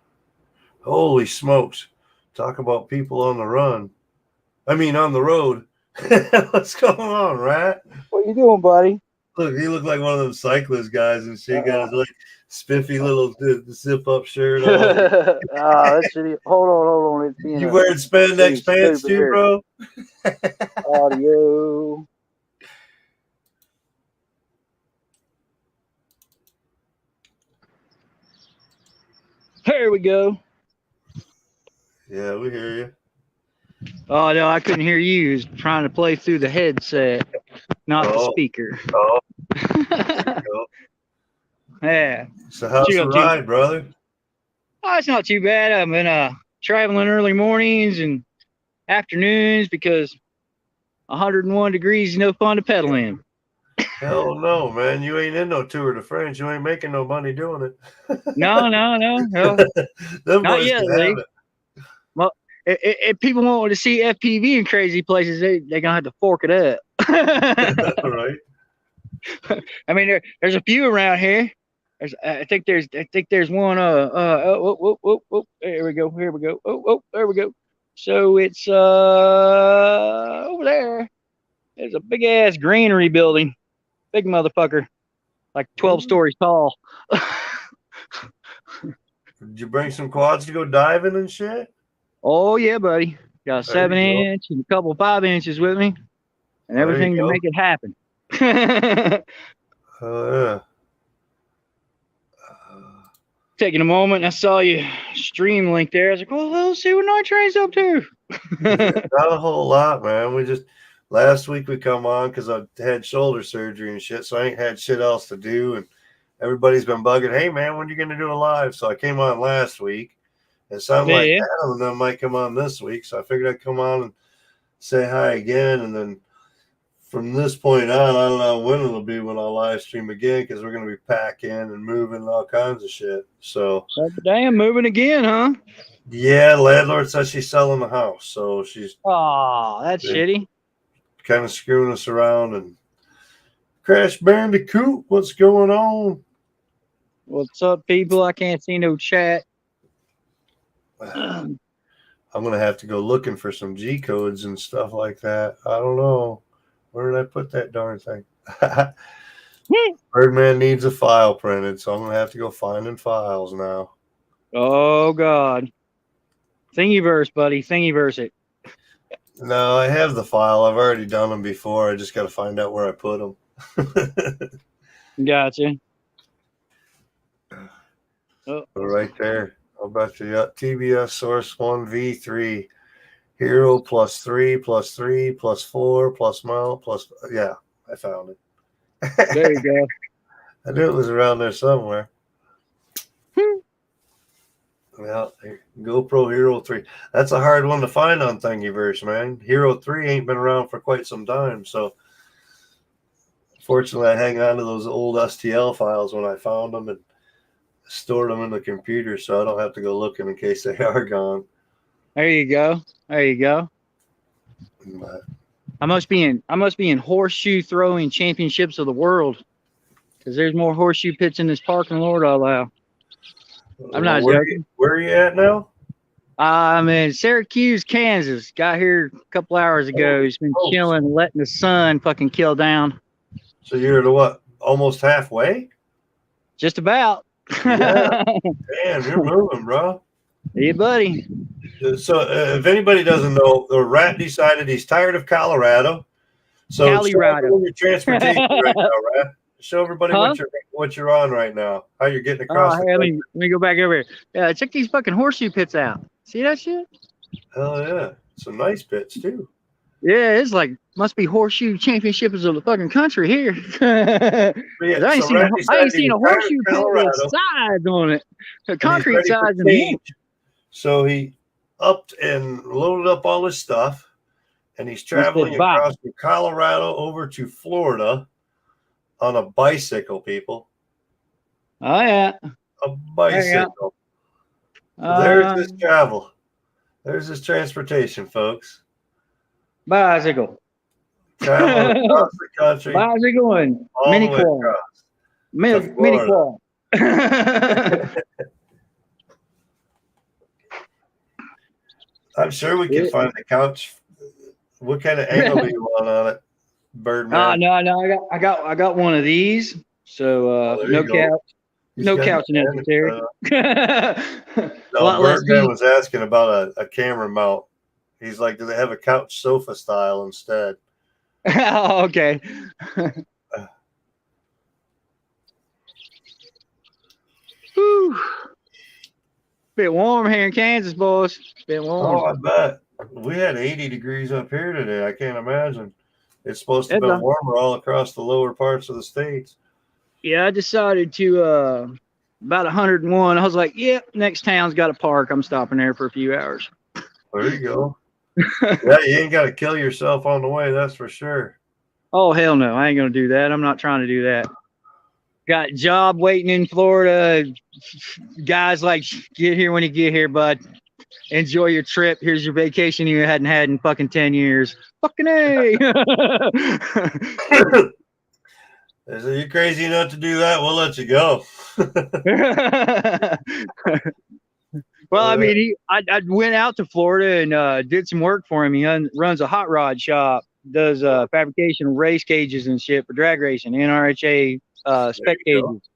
Holy smokes. Talk about people on the run. I mean, on the road. What's going on, Rat? What you doing, buddy? Look, he looked like one of them cyclist guys and shit. Got his like spiffy little zip-up shirt on. That's shitty. Hold on. It's being You wearing spandex pants too, here. bro? Audio. There we go. Yeah, we hear you. Oh no, I couldn't hear you. I was trying to play through the headset, not the speaker. Oh. There you go. Yeah. So how's the ride, brother? Oh, it's not too bad. I've been traveling early mornings and afternoons because 101 degrees is no fun to pedal in. Hell no, man. You ain't in no Tour de France. You ain't making no money doing it. No. Them Not boys yet, can have it. Well, if people want to see FPV in crazy places, they're going to have to fork it up. Right. I mean, there's a few around here. I think there's one. Here we go. There we go. So it's over there. There's a big ass granary building, big motherfucker, like 12 stories tall. Did you bring some quads to go diving and shit? Oh yeah, buddy. Got a 7-inch and a couple 5-inches with me, and everything to make it happen. Oh yeah. Taking a moment, I saw you stream link there. I was like, well, let's see what Night Train's up to. Not a whole lot, man. We just last week we come on because I had shoulder surgery and shit, so I ain't had shit else to do. And everybody's been bugging, hey man, when are you gonna do a live? So I came on last week. It sounded like Adam and them might come on this week, so I figured I'd come on and say hi again, and then from this point on, I don't know when it'll be when I'll live stream again because we're going to be packing and moving and all kinds of shit. So, damn, moving again, huh? Yeah, landlord says she's selling the house, so she's. Oh, that's shitty. Kind of screwing us around. And Crash Bandicoot, what's going on? What's up, people? I can't see no chat. I'm gonna have to go looking for some G codes and stuff like that. I don't know. Where did I put that darn thing? Birdman needs a file printed, so I'm gonna have to go finding files now. Oh God. Thingiverse, buddy. Thingiverse it. No, I have the file. I've already done them before. I just got to find out where I put them. Gotcha. Oh. Right there. I'll bet you got TBS Source 1 V3. Hero +3 +3 +4 plus mount plus. Yeah, I found it. There you go. I knew it was around there somewhere. Well, GoPro Hero 3. That's a hard one to find on Thingiverse, man. Hero 3 ain't been around for quite some time, so fortunately I hang on to those old STL files when I found them and stored them in the computer so I don't have to go looking in case they are gone. There you go. There you go. But, I must be in horseshoe throwing championships of the world, because there's more horseshoe pits in this park than Lord allow. I'm not joking. Where are you at now? I'm in Syracuse, Kansas. Got here a couple hours ago. He's been chilling, letting the sun fucking kill down. So you're to what? Almost halfway? Just about. Yeah. Damn, you're moving, bro. Hey, buddy. So if anybody doesn't know, the Rat decided he's tired of Colorado. So show everyone your transportation right now, Rat. Show everybody what you're on right now. How you're getting across. Let me go back over here. Yeah, check these fucking horseshoe pits out. See that shit? Hell yeah, some nice pits too. Yeah, it's like must be horseshoe championships of the fucking country here. I ain't seen a horseshoe pit with sides on it, concrete sides. So he upped and loaded up all his stuff, and he's traveling across from Colorado over to Florida on a bicycle, people. Oh yeah, a bicycle. There's his travel. There's his transportation, folks. Bicycle. Traveling across the country. Bicycle and mini quad. Mini quad. I'm sure we can find the couch. What kind of angle do you want on it, Birdman? No. I got one of these. So no couch. No couch necessary. No, Birdman was asking about a camera mount. He's like, do they have a couch sofa style instead? Oh, okay. Whew. Bit warm here in Kansas, boys. Bit warm. Oh, I bet. We had 80 degrees up here today. I can't imagine. It's supposed to be warmer all across the lower parts of the states. Yeah, I decided to about 101. I was like, yep, next town's got a park. I'm stopping there for a few hours. There you go. Yeah, you ain't got to kill yourself on the way, that's for sure. Oh, hell no. I ain't going to do that. I'm not trying to do that. Got a job waiting in Florida. Guys like, get here when you get here, bud. Enjoy your trip. Here's your vacation you hadn't had in fucking 10 years. Fucking A. So you're crazy enough to do that, we'll let you go. Well, I mean, I went out to Florida and did some work for him. He runs a hot rod shop, does fabrication race cages and shit for drag racing, NRHA spec cages.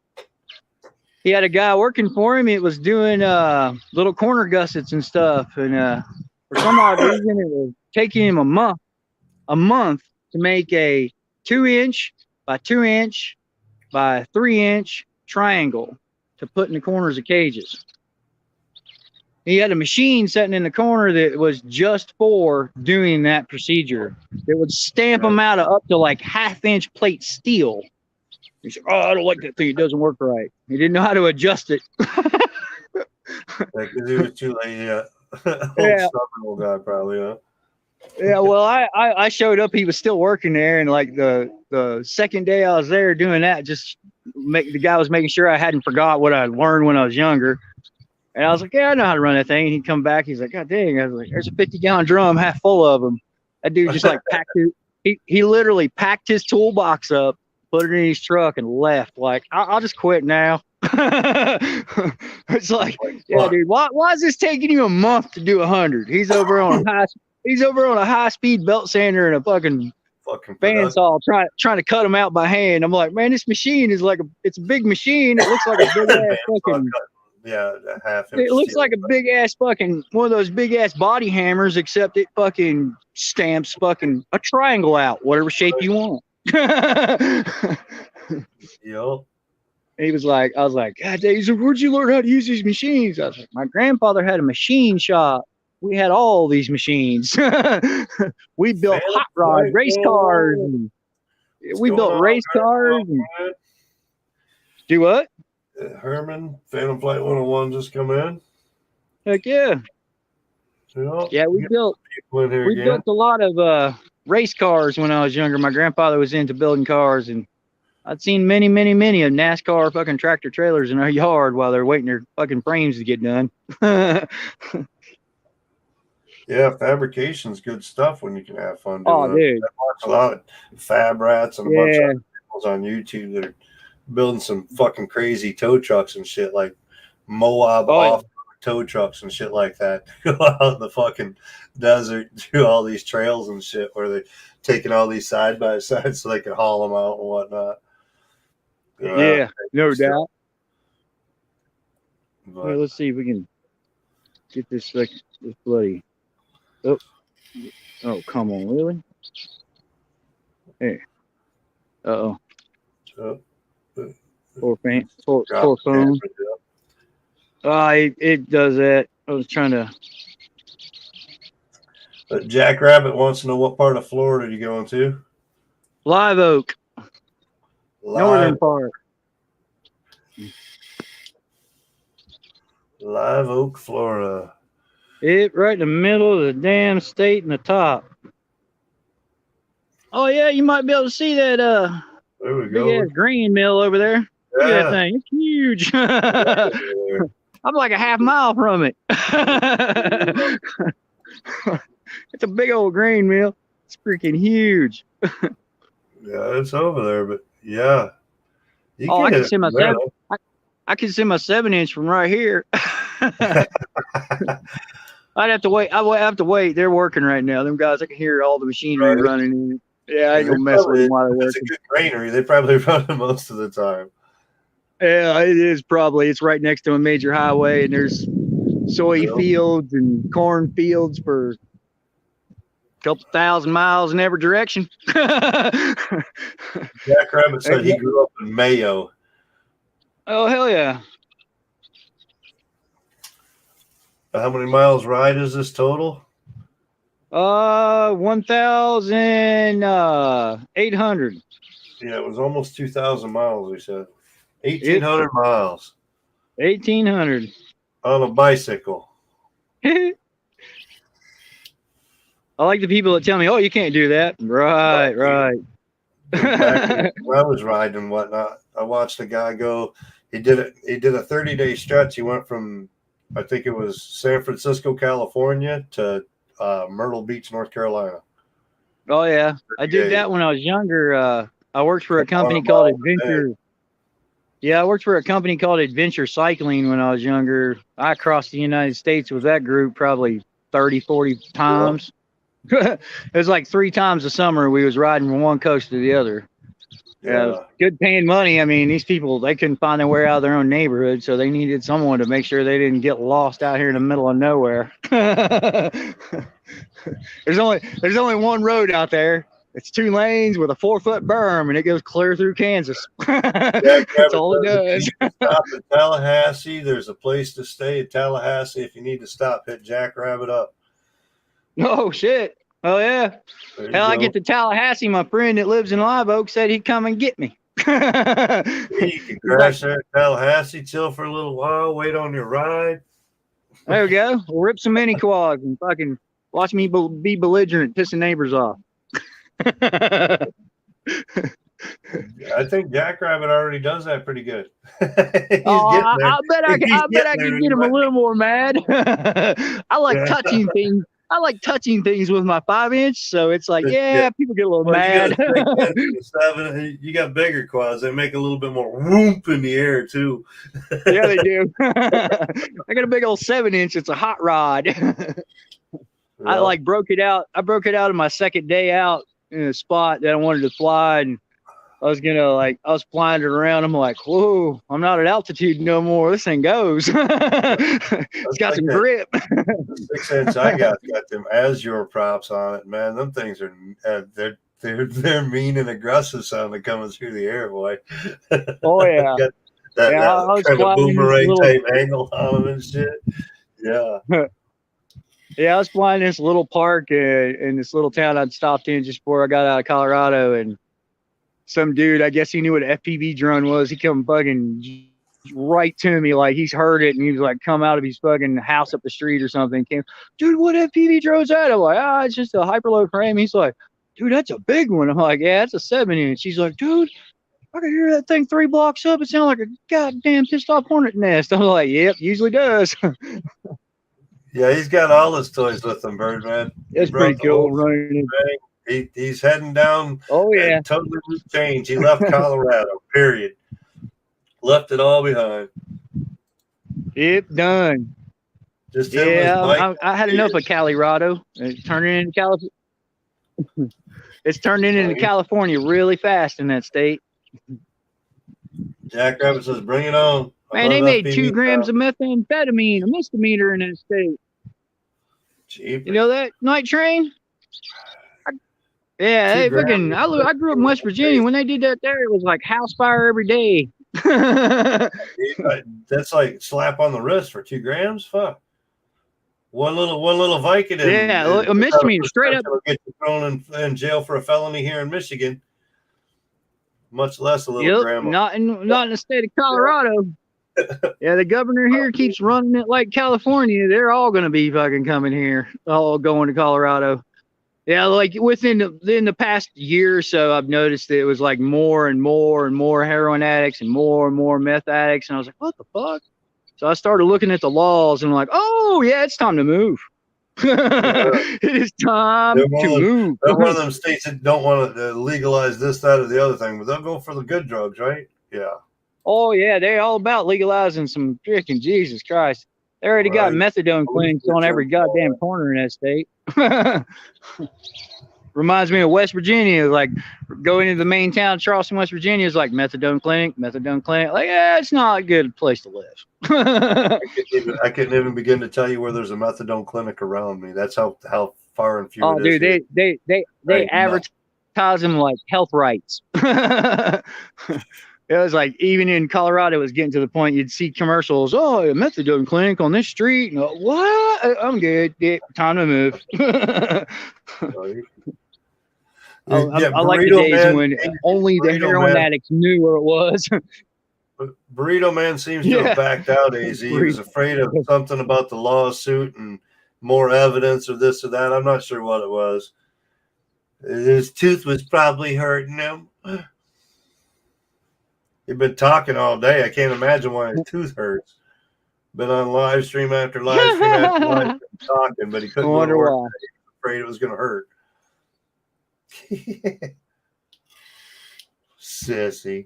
He had a guy working for him. It was doing little corner gussets and stuff. And for some odd reason, it was taking him a month to make a 2-inch by 2-inch by 3-inch triangle to put in the corners of cages. He had a machine sitting in the corner that was just for doing that procedure. It would stamp them out of up to like 1/2-inch plate steel. He said, "Oh, I don't like that thing. It doesn't work right." He didn't know how to adjust it. Because he was too late. Old guy, probably. Huh? Yeah. Well, I showed up. He was still working there, and like the second day I was there doing that, the guy was making sure I hadn't forgot what I learned when I was younger. And I was like, yeah, I know how to run that thing. And he'd come back. He's like, God dang. I was like, there's a 50-gallon drum half full of them. That dude just like packed it. He literally packed his toolbox up, put it in his truck, and left. Like, I'll just quit now. It's like, yeah, dude, why is this taking you a month to do 100? He's over on a high-speed belt sander and a fucking bandsaw trying to cut them out by hand. I'm like, man, this machine is it's a big machine. It looks like a big ass fucking. Yeah, it looks like a big ass fucking one of those big ass body hammers, except it fucking stamps fucking a triangle out, whatever shape you want. Yo. He was like, I was like, God, Dave, where'd you learn how to use these machines? I was like, my grandfather had a machine shop. We had all these machines. We built hot rods, race cars. We built race cars. Do what? Herman, Phantom Flight 101 just come in. Heck yeah. Yeah, we built a lot of race cars when I was younger. My grandfather was into building cars, and I'd seen many of NASCAR fucking tractor trailers in our yard while they're waiting their fucking frames to get done. Yeah, fabrication's good stuff when you can have fun doing Oh, it. dude. I watch a lot of Fab Rats and a bunch Yeah. of videos on YouTube that are building some fucking crazy tow trucks and shit, like Moab off tow trucks and shit like that. Go out in the fucking desert, do all these trails and shit where they're taking all these side by side so they can haul them out and whatnot. Yeah, no doubt. But, well, let's see if we can get this bloody. Oh, come on, really? Hey. Uh-oh. Poor phone. It does that. I was trying to. Jackrabbit wants to know what part of Florida are you going to? Live Oak. Northern part. Live Oak, Florida. It right in the middle of the damn state in the top. Oh yeah, you might be able to see that there we big go. ass grain mill over there. Look at that thing. It's huge. I'm like a half mile from it. It's a big old grain mill. It's freaking huge. Yeah, it's over there, but yeah. I can see my I can see my 7-inch from right here. I'd have to wait. I would have to wait. They're working right now. Them guys, I can hear all the machinery running in it. Yeah, I ain't gonna mess with them while they're working. It's a good granary. They probably run it most of the time. Yeah, it is probably. It's right next to a major highway, and there's soy fields and corn fields for a couple 1,000 miles in every direction. Jackrabbit said he grew up in Mayo. Oh, hell yeah. How many miles ride is this total? 1,800. Yeah, it was almost 2,000 miles, he said. 1,800 miles. 1,800. On a bicycle. I like the people that tell me, oh, you can't do that. Right. When I was riding and whatnot, I watched a guy go. He did a 30-day stretch. He went from, I think it was San Francisco, California to Myrtle Beach, North Carolina. Oh yeah, I did that when I was younger. I worked for a company called Adventure. Yeah, I worked for a company called Adventure Cycling when I was younger. I crossed the United States with that group probably 30, 40 times. It was like 3 times a summer we was riding from one coast to the other. Yeah, good paying money. I mean, these people, they couldn't find their way out of their own neighborhood, so they needed someone to make sure they didn't get lost out here in the middle of nowhere. There's only one road out there. It's 2 lanes with a 4-foot berm, and it goes clear through Kansas. That's all it does. Stop at Tallahassee. There's a place to stay at Tallahassee. If you need to stop, hit Jackrabbit up. Oh shit! Oh yeah. Hell, I get to Tallahassee. My friend that lives in Live Oak said he'd come and get me. You can crash there at Tallahassee, chill for a little while, wait on your ride. There we go. We'll rip some mini quads and fucking watch me be belligerent, pissing neighbors off. I think Jackrabbit already does that pretty good. I bet I can get him a little more mad. I like touching things. I like touching things with my 5-inch, so it's like, people get a little mad. You got bigger quads; they make a little bit more whoop in the air too. Yeah, they do. I got a big old 7-inch. It's a hot rod. I broke it out. I broke it out on my second day out in a spot that I wanted to fly, and I was flying it around. I'm like, whoa, I'm not at altitude no more. This thing goes. It's got some grip. The 6-inch I got them Azure props on it, man. Them things are they're mean and aggressive sounding coming through the air, boy. Oh yeah. that kind of boomerang type angle on them and shit. Yeah. Yeah, I was flying this little park in this little town I'd stopped in just before I got out of Colorado, and some dude, I guess he knew what an FPV drone was. He come bugging right to me like he's heard it, and he was like come out of his fucking house up the street or something. Came, dude, what FPV drone's that? I'm like, it's just a hyperlow frame. He's like, dude, that's a big one. I'm like, yeah, it's a 7-inch. He's like, dude, I can hear that thing 3 blocks up. It sounds like a goddamn pissed off hornet nest. I'm like, yep, usually does. Yeah, he's got all his toys with him, Birdman. It's pretty cool running. He's heading down. Oh yeah, totally changed. He left Colorado. Period. Left it all behind. Yep, done. Just yeah, I had enough of Colorado. It's turning into California. It's turning into California really fast in that state. Jackrabbit says, "Bring it on." Man, they made 2 grams of methamphetamine a misdemeanor in that state. Cheap. You know that, Night Train? Yeah, hey, fucking. I grew up in West Virginia. When they did that there, it was like house fire every day. That's like slap on the wrist for 2 grams. Fuck. One little Vicodin. Yeah, a misdemeanor, straight up. Get you thrown in jail for a felony here in Michigan. Much less a little grandma. Not in the state of Colorado. Yeah, the governor here keeps running it like California. They're all going to be fucking coming here, all going to Colorado. Yeah, like within the past year or so, I've noticed that it was like more and more heroin addicts and more meth addicts. And I was like, what the fuck? So I started looking at the laws and I'm like, oh, yeah, it's time to move. It is time to move. They're one of them states that don't want to legalize this, that, or the other thing, but they'll go for the good drugs, right? Yeah. Oh, yeah, they're all about legalizing some freaking Jesus Christ. They already got methadone clinics on every goddamn corner in that state. Reminds me of West Virginia. Like going into the main town, Charleston, West Virginia, is like methadone clinic. Like, yeah, it's not a good place to live. I couldn't even begin to tell you where there's a methadone clinic around me. That's how far and few. Oh, dude, they advertise them like health rights. It was like even in Colorado, it was getting to the point you'd see commercials. Oh, a methadone clinic on this street. No, what? I'm good. Yeah, time to move. I like the days when only the heroin addicts knew where it was. Burrito Man seems to have backed out, AZ. He was afraid of something about the lawsuit and more evidence or this or that. I'm not sure what it was. His tooth was probably hurting him. He'd been talking all day. I can't imagine why his tooth hurts. Been on live stream after live stream after live stream talking, but he couldn't go to work. He was afraid it was going to hurt. Sissy.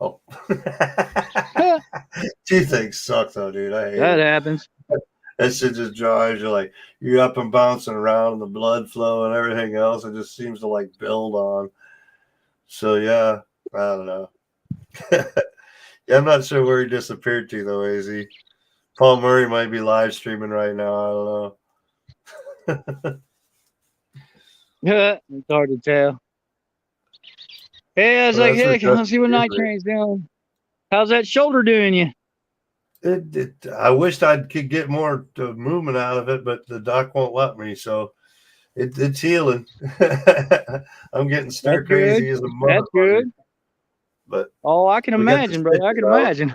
Oh. 2 things suck though, dude. I hate that. Happens. That shit just drives you like you're up and bouncing around and the blood flow and everything else. It just seems to like build on. So yeah, I don't know. Yeah, I'm not sure where he disappeared to though, AZ. Paul Murray might be live streaming right now. I don't know. It's hard to tell. Hey, I was like, hey, let's see what Night Train's doing. How's that shoulder doing you? I wished I could get more movement out of it, but the doc won't let me. So it's healing. I'm getting stir crazy as a motherfucker. That's good. But I can imagine, brother. I can imagine.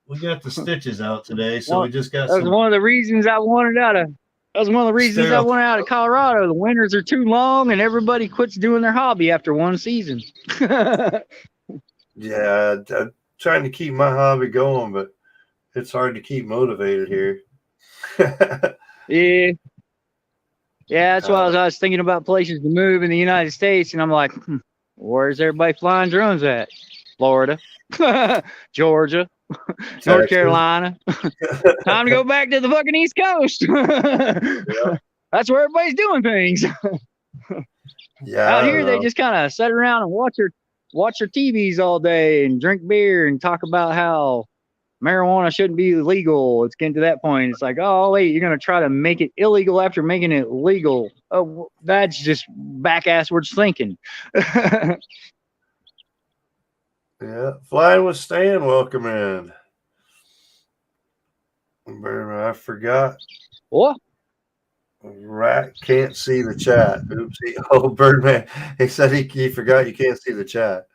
We got the stitches out today, so we just got. That was one of the reasons I wanted out of. That was one of the reasons I wanted out of Colorado. The winters are too long, and everybody quits doing their hobby after one season. Yeah, I'm trying to keep my hobby going, but it's hard to keep motivated here. Yeah, that's why I was thinking about places to move in the United States, and I'm like, where's everybody flying drones at? Florida, Georgia, North Carolina. Time to go back to the fucking East Coast. Yeah. That's where everybody's doing things. Yeah. Out here, they just kind of sit around and watch their TVs all day and drink beer and talk about how marijuana shouldn't be legal. It's getting to that point. It's like, oh, wait, you're going to try to make it illegal after making it legal. Oh, that's just back-asswards thinking. Yeah, Flying with Stan, welcome in. I forgot. What? Rat can't see the chat. Oopsie. Oh, Birdman. He said he forgot you can't see the chat.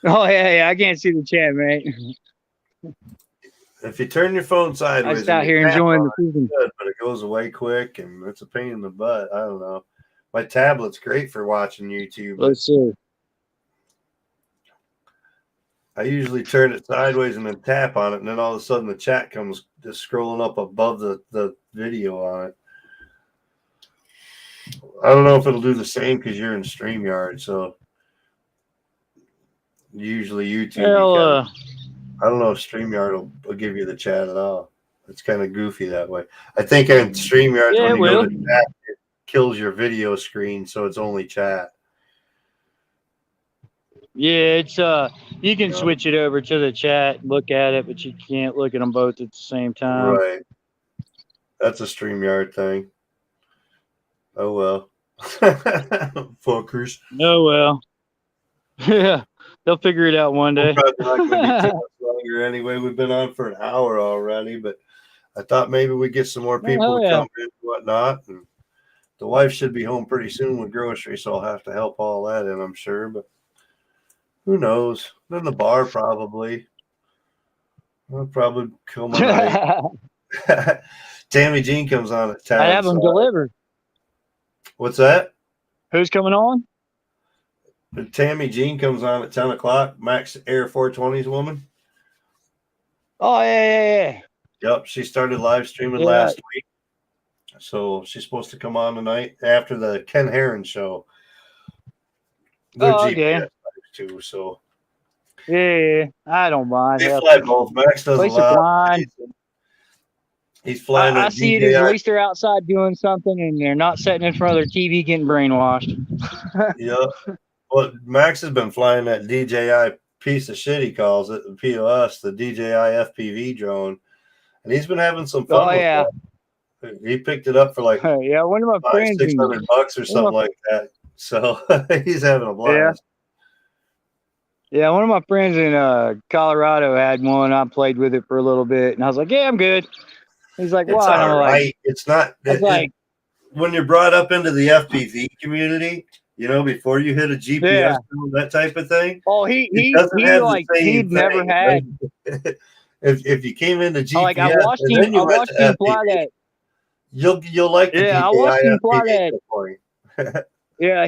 Oh yeah, I can't see the chat, man. If you turn your phone I sideways just and out you here tap enjoying on the it, season. it's good, but it goes away quick, and it's a pain in the butt. I don't know. My tablet's great for watching YouTube, but Let's see. I usually turn it sideways and then tap on it, and then all of a sudden the chat comes just scrolling up above the video on it. I don't know if it'll do the same because you're in StreamYard, so usually YouTube you Well, can. I don't know if StreamYard will give you the chat at all. It's kind of goofy that way. I think on StreamYards, yeah, when it you go will. to chat, it kills your video screen, so it's only chat. Yeah, it's you can You know? switch it over to the chat, look at it, but you can't look at them both at the same time. Right. That's a StreamYard thing. Oh well. Fuckers. Oh well. Yeah, they'll figure it out one We're day. probably not going to be too much longer anyway. We've been on for an hour already, but I thought maybe we'd get some more people Oh to yeah. come in and whatnot. And the wife should be home pretty soon with groceries, so I'll have to help all that in, I'm sure. But who knows? Then the bar probably. I'll probably come a night. Tammy Jean comes on at I 10. have them So delivered. what's that? Who's coming on? Tammy Jean comes on at 10 o'clock. Max Air 420's woman. Oh yeah. Yep, she started live streaming Yeah. last week. So she's supposed to come on tonight after the Ken Herron show. They're Oh, GPS okay. too, so Yeah, I don't mind. they Hell, fly both. Max does a place of lot. flying. He's flying I at see it as at DJI. least they're outside doing something and they're not sitting in front of their TV getting brainwashed. Yep. Well, Max has been flying that DJI piece of shit, he calls it, the POS, the DJI FPV drone, and he's been having some Oh fun with yeah, that. He picked it up for like yeah. One of my five, friends six in hundred bucks or one of something my, like that. So he's having a yeah, blast. yeah. One of my friends in Colorado had one. I played with it for a little bit, and I was like, "Yeah, I'm good." He's like, It's "Why?" And I'm all like, right. It's not "I was like, when you're brought up into the FPV community, you know, before you hit a GPS, yeah." that type of thing, Oh, it doesn't have the like same he'd never thing. had. If you came into Like I GPS watched and him. then I you went watched him to fly FPV, that. you'll like the Yeah, I DJI watched him fly FPV that. for you. Yeah,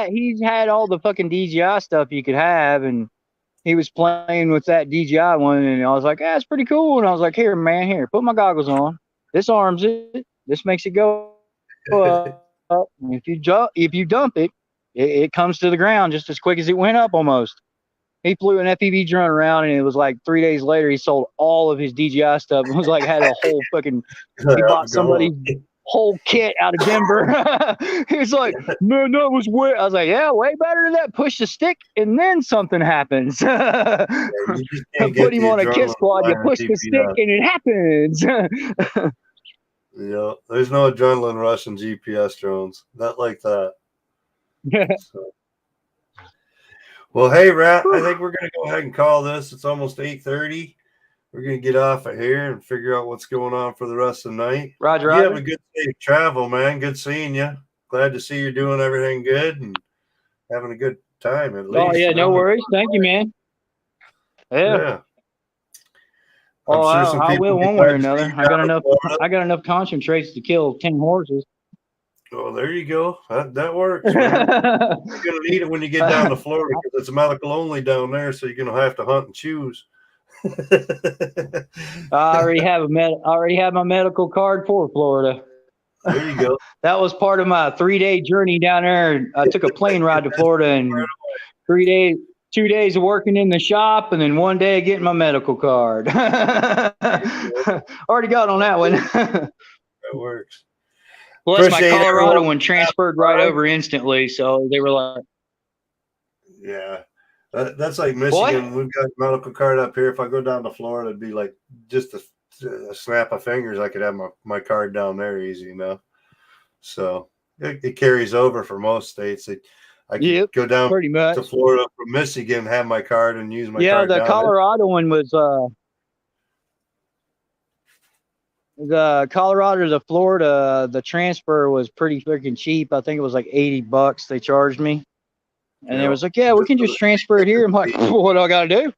he's had all the fucking DJI stuff you could have, and he was playing with that DJI one, and I was like, "Yeah, it's pretty cool." And I was like, "Here, man, here, put my goggles on. This arms it. This makes it go up. And if you dump it, it comes to the ground just as quick as it went up almost." He flew an FPV drone around, and it was like 3 days later, he sold all of his DJI stuff. It was like had a whole fucking. He bought somebody's whole kit out of Denver. He's like, "Man, that was way." I was like, "Yeah, way better than that. Push the stick, and then something happens." You just can't Put get him the on a kiss adrenaline squad. You flying push the stick, GPS. and it happens. Yeah, there's no adrenaline rush in GPS drones. Not like that. So. Well, hey, Rat, I think we're going to go ahead and call this. It's almost 8:30. We're going to get off of here and figure out what's going on for the rest of the night. Roger, You have Roger. a good safe travel, man. Good seeing you. Glad to see you're doing everything good and having a good time at least. Oh yeah, no worries. Thank you, man. Yeah. I'm Oh, sure some I people will will be one way or glad to see another. you down in Florida. I got enough concentrates to kill 10 horses. Oh, there you go. That works, man. You're going to need it when you get down to Florida because it's medical only down there, so you're going to have to hunt and choose. I already have my medical card for Florida. There you go. That was part of my 3-day journey down there. I took a plane ride to Florida, and 3 days, 2 days of working in the shop, and then 1 day getting my medical card. Already got on that one. That works. Plus, my Appreciate Colorado everyone. one transferred right over instantly, so they were like, Yeah. That's like Michigan. We've got a medical card up here. If I go down to Florida, it'd be like just a snap of fingers. I could have my card down there easy, you know. So it carries over for most states. I can go down pretty much to Florida from Michigan, have my card, and use my card. Yeah, the Colorado one was the Colorado to Florida. The transfer was pretty freaking cheap. I think it was like $80 they charged me. And it was like, yeah, we can just transfer it here. I'm like, what do I got to do?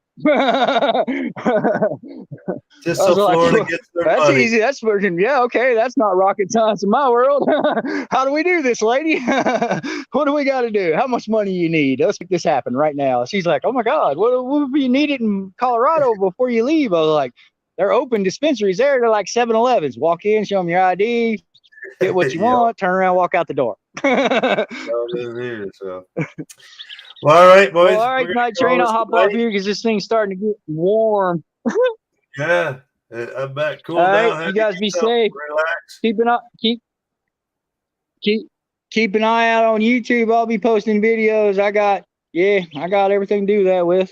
Just I was so like, Florida well, gets their that's money. easy. That's working. Yeah, okay. That's not rocket science in my world. How do we do this, lady? What do we got to do? How much money you need? Let's make this happen right now. She's like, oh my God, what would you need it in Colorado before you leave? I was like, they're open dispensaries there. They're like 7-Elevens. Walk in, show them your ID, get what you Yep. want, turn around, walk out the door. So. Well, all right, boys. Well, all right, night train. I'll hop off here because this thing's starting to get warm. Yeah, I bet. Cool All right, down. you guys be safe. Relax. Keep an eye out on YouTube. I'll be posting videos. I got everything to do that with.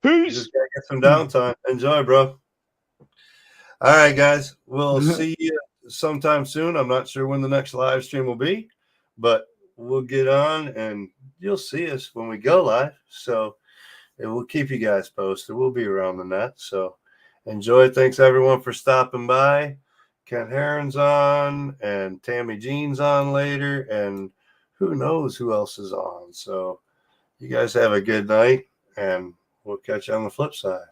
Peace. Just gotta get some downtime. Enjoy, bro. All right, guys. We'll see you sometime soon. I'm not sure when the next live stream will be, but we'll get on and you'll see us when we go live. So we'll keep you guys posted. We'll be around the net. So enjoy. Thanks everyone for stopping by. Kent Heron's on and Tammy Jean's on later, and who knows who else is on. So you guys have a good night, and we'll catch you on the flip side.